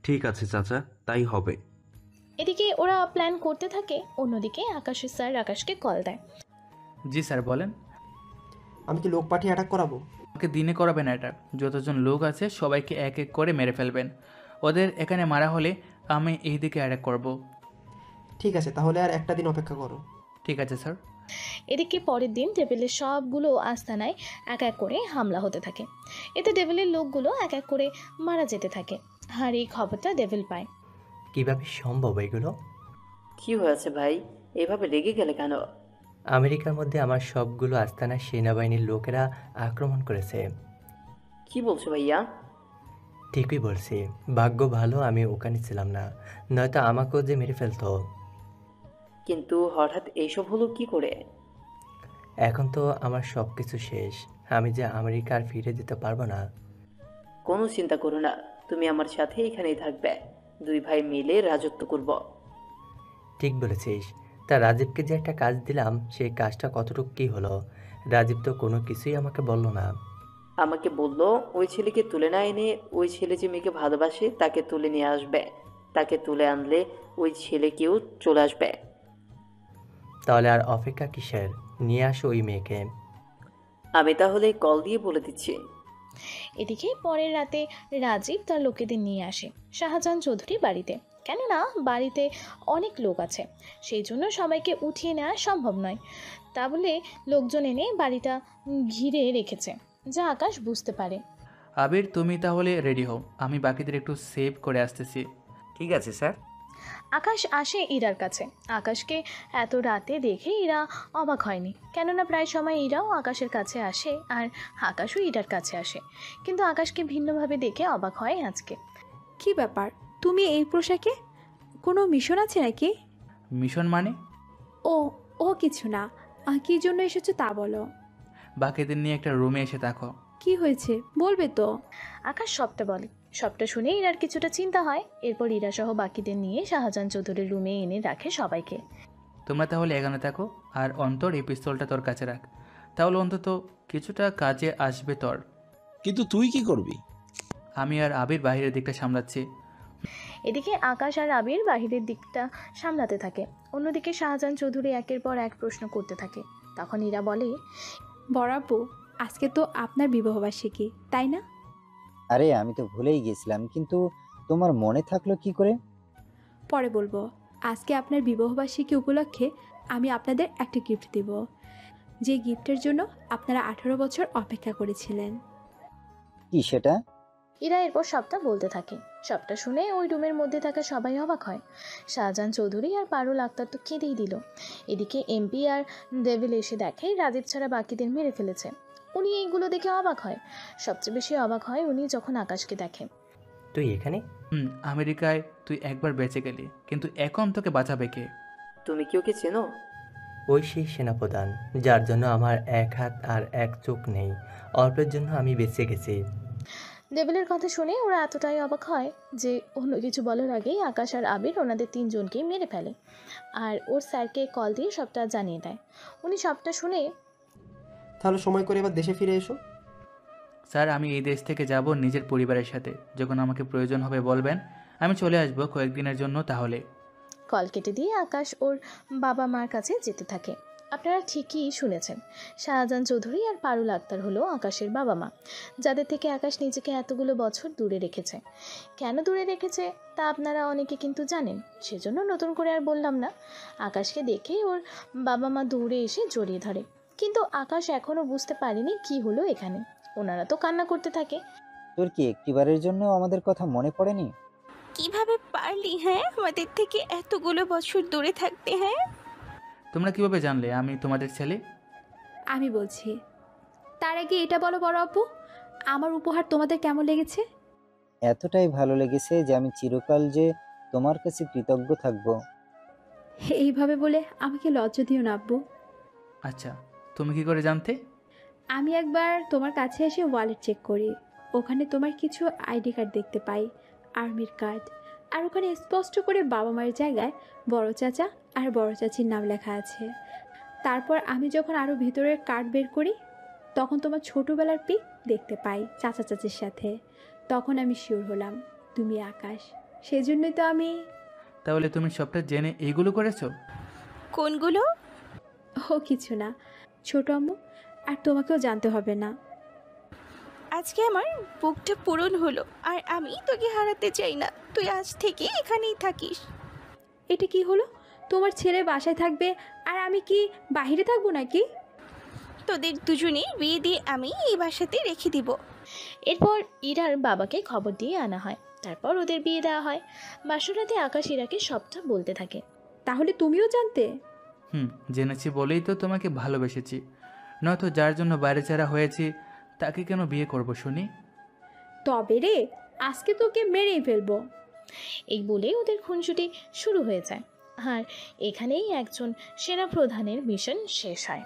ঠিক আছে চাচা, তাই হবে। এদিকে ওরা প্ল্যান করতে থাকে। অন্যদিকে আকাশের স্যার আকাশকে কল দেয়। জি স্যার, বলেন। আমি কি লোক পাঠিয়ে অ্যাটাক করাবো? আমাকে দিনে করাবেন এটা। যতজন লোক আছে সবাইকে এক এক করে মেরে ফেলবেন। ওদের এখানে মারা হলে আমি এই দিকে অ্যাটাক করব। ঠিক আছে, তাহলে আর একটা দিন অপেক্ষা করো। ঠিক আছে স্যার। এদিকে পরের দিন টেবিলের সবগুলো আস্তানায় এক এক করে হামলা হতে থাকে। এতে ডেভিলের লোকগুলো এক এক করে মারা যেতে থাকে। আর এই খবরটা ডেভিল পায়। কিভাবে সম্ভব এগুলো? কি হয়েছে ভাই, এভাবে রেগে গেলে কেন? আমেরিকার মধ্যে আমার সবগুলো আস্তানা সেনাবাহিনীর লোকেরা আক্রমণ করেছে। কি বলছো ভাইয়া? ঠিকই বলছি, ভাগ্য ভালো আমি ওখানে ছিলাম না, নয়তো আমাকেও যে মেরে ফেলতো। কিন্তু হঠাৎ এইসব হলো কি করে? এখন তো আমার সব কিছু শেষ, আমি যে আমেরিকা আর ফিরে যেতে পারবো না। কোনো চিন্তা করো না, তুমি আমার সাথে এখানেই থাকবে। 2 ভাই মিলে রাজত্ব করব। ঠিক বলেছিস। তা রাজীবকে যে একটা কাজ দিলাম, সেই কাজটা কতটুকু কি হলো? রাজীব তো কোনো কিছুই আমাকে বলল না। আমাকে বললো ওই ছেলেকে তুলে না এনে ওই ছেলে যে মেয়েকে ভালোবাসে তাকে তুলে নিয়ে আসবে। তাকে তুলে আনলে ওই ছেলেকেও চলে আসবে। তাহলে আর অপেক্ষা কিসের? নিয়ে আসো ওই মেয়েকে। আমি তাহলে কল দিয়ে বলে দিচ্ছি। এদিকে পরের রাতে রাজীব তার লোকেদের নিয়ে আসে শাহজাহান চৌধুরী বাড়িতে। কেননা বাড়িতে অনেক লোক আছে, সেই জন্য সবাইকে উঠিয়ে নেওয়া সম্ভব নয়। তা বলে লোকজন এনে বাড়িটা ঘিরে রেখেছে, যা আকাশ বুঝতে পারে। আবির, তুমি তাহলে রেডি হও, আমি বাকিদের একটু সেভ করে আসতেছি। ঠিক আছে স্যার। আকাশ আসে ইরার কাছে। আকাশকে এত রাতে দেখে ইরা অবাক হয়নি, কেননা প্রায় সময় ইরাও আকাশের কাছে আসে আর আকাশও ইরার কাছে আসে, কিন্তু আকাশকে ভিন্নভাবে দেখে অবাক হয় আজকে। কি ব্যাপার, তুমি এই পোশাকে? কোনো মিশন আছে নাকি? মিশন মানে? ও ও কিছু না, কী জন্য এসেছো তা বলো। বাকিদের নিয়ে একটা রুমে এসে থাকো। কি হয়েছে বলবে তো? আকাশ সবটা বলে। সবটা শুনে ইরার কিছুটা চিন্তা হয়। এরপর ইরা সহ বাকিদের নিয়ে শাহজাহান চৌধুরীর রুমে এনে রাখে সবাইকে। তোমরা তাহলে এখানে থাকো, আর অন্তর এই পিস্তলটা তোর কাছে রাখ, তাহলে অন্তত কিছুটা কাজে আসবে তোর। কিন্তু তুই কি করবি? আমি আর আবির বাইরের দিকটা সামলাচ্ছি। এদিকে আকাশ আর আবির বাহিরের দিকটা সামলাতে থাকে। অন্যদিকে শাহজাহান চৌধুরী একের পর এক প্রশ্ন করতে থাকে। তখন ইরা বলে, বড়াপু, আজকে তো আপনার বিবাহবার্ষিকী, তাই না? আরে আমি তো ভুলেই গেছিলাম, কিন্তু তোমার মনে থাকলো কি করে? পরে বলবো। আজকে আপনার বিবাহবার্ষিকী উপলক্ষে আমি আপনাদের একটা গিফট দেব, যে গিফটের জন্য আপনারা 18 বছর অপেক্ষা করেছিলেন। কি সেটা? ইরা এরপর সবটা বলতে থাকে। সবটা শুনে ওই রুমের মধ্যে থাকা সবাই অবাক হয়। শাহজাহান চৌধুরী আর পারুল আক্তার তো কেঁদেই দিল। এদিকে এমপি আর ডেভিল এসে দেখে রাজীব ছাড়া বাকিদের মেরে ফেলেছে। উনি এইগুলো দেখে অবাক হয়। সবচেয়ে বেশি অবাক হয় উনি যখন আকাশকে দেখে। তুই এখানে? আমেরিকায় তুই একবার বেঁচে গেলি, কিন্তু এখন তোকে বাঁচাবে কে? তুমি কি ওকে চেনো? ওই সেই সেনাপ্রধান যার জন্য আমার এক হাত আর এক চোখ নেই। অল্পের জন্য আমি বেঁচে গেছি। ডেভিলের কথা শুনে ওরা এতটাই অবাক হয় যে অন্য কিছু বলার আগেই আকাশ আর আবির ওনাদের তিনজনকেই মেরে ফেলে। আর ওর স্যারকে কল দিয়ে সবটা জানিয়ে দেয়। উনি সবটা শুনে, তাহলে সময় করে এবার দেশে ফিরে এসো। স্যার, আমি এই দেশ থেকে যাব নিজের পরিবারের সাথে। যখন আমাকে প্রয়োজন হবে বলবেন, আমি চলে আসবো কয়েকদিনের জন্য। তাহলে কল কেটে দিয়ে আকাশ ওর বাবা মার কাছে যেতে থাকে। আপনারা ঠিকই শুনেছেন, শাহজাহান চৌধুরী আর পারুল আক্তার হলো আকাশের বাবা মা, যাদের থেকে আকাশ নিজেকে এতগুলো বছর দূরে রেখেছে। কেন দূরে রেখেছে তা আপনারা অনেকে কিন্তু জানেন, সেজন্য নতুন করে আর বললাম না। আকাশকে দেখে ওর বাবা মা দূরে এসে জড়িয়ে ধরে, কিন্তু আকাশ এখনও বুঝতে পারেনি কি হলো এখানে। ওনারা তো কান্না করতে থাকে। তোর কি একটিবারের জন্য আমাদের কথা মনে পড়েনি? কিভাবে পারলি হ্যাঁ আমাদের থেকে এতগুলো বছর দূরে থাকতে? হ্যাঁ, তোমরা কিভাবে জানলে আমি তোমাদের ছেলে? আমি বলছি। তার আগে এটা বলো বড় আপু, আমার উপহার তোমাদের কেমন লেগেছে? এতটাই ভালো লেগেছে যে আমি চিরকাল যে তোমার কাছে কৃতজ্ঞ থাকব। এইভাবে বলে আমাকে লজ্জা দিও না আব্বু। আচ্ছা, তুমি কি করে জানতে? আমি একবার তোমার কাছে এসে ওয়ালেট চেক করি, ওখানে তোমার কিছু আইডি কার্ড দেখতে পাই, আর্মির কার্ড। আর ওখানে স্পষ্ট করে বাবা মায়ের জায়গায় বড় চাচা আর বড় চাচির নাম লেখা আছে। তারপর আমি যখন আরও ভিতরের কার্ড বের করি, তখন তোমার ছোটোবেলার পিক দেখতে পাই চাচা চাচির সাথে। তখন আমি শিওর হলাম তুমি আকাশ। সেজন্যই তো আমি। তাহলে তুমি সবটা জেনে এইগুলো করেছো? কোনগুলো? ও কিছু না ছোট আম্মু, আর তোমাকেও জানতে হবে না। আজকে আমার বুকটা পূরণ হলো, আর আমি তোকে হারাতে চাই না। তুই আজ থেকে এখানেই থাকিস। এটা কি হলো? তোমার ছেলে বাসায় থাকবে আর আমি কি বাইরে থাকবো নাকি? তোদের দুজনের বিয়ে দিয়ে আমি এই বাসাতে রেখে দিব। এরপর ইরার বাবাকে খবর দিয়ে আনা হয়, তারপর ওদের বিয়ে দেওয়া হয়। বাসরাতে আকাশ ইরাকে সবটা বলতে থাকে। তাহলে তুমিও জানতে? জেনেছি বলেই তো তোমাকে ভালোবেসেছি, নয়তো যার জন্য বাইরে ছাড়া হয়েছি তাকে কেন বিয়ে করব শুনি? তবে রে, আজকে তোকে মেরেই ফেলবো। এই বলে ওদের খুনসুটি শুরু হয়ে যায়, আর এখানেই একজন সেনাপ্রধানের মিশন শেষ হয়।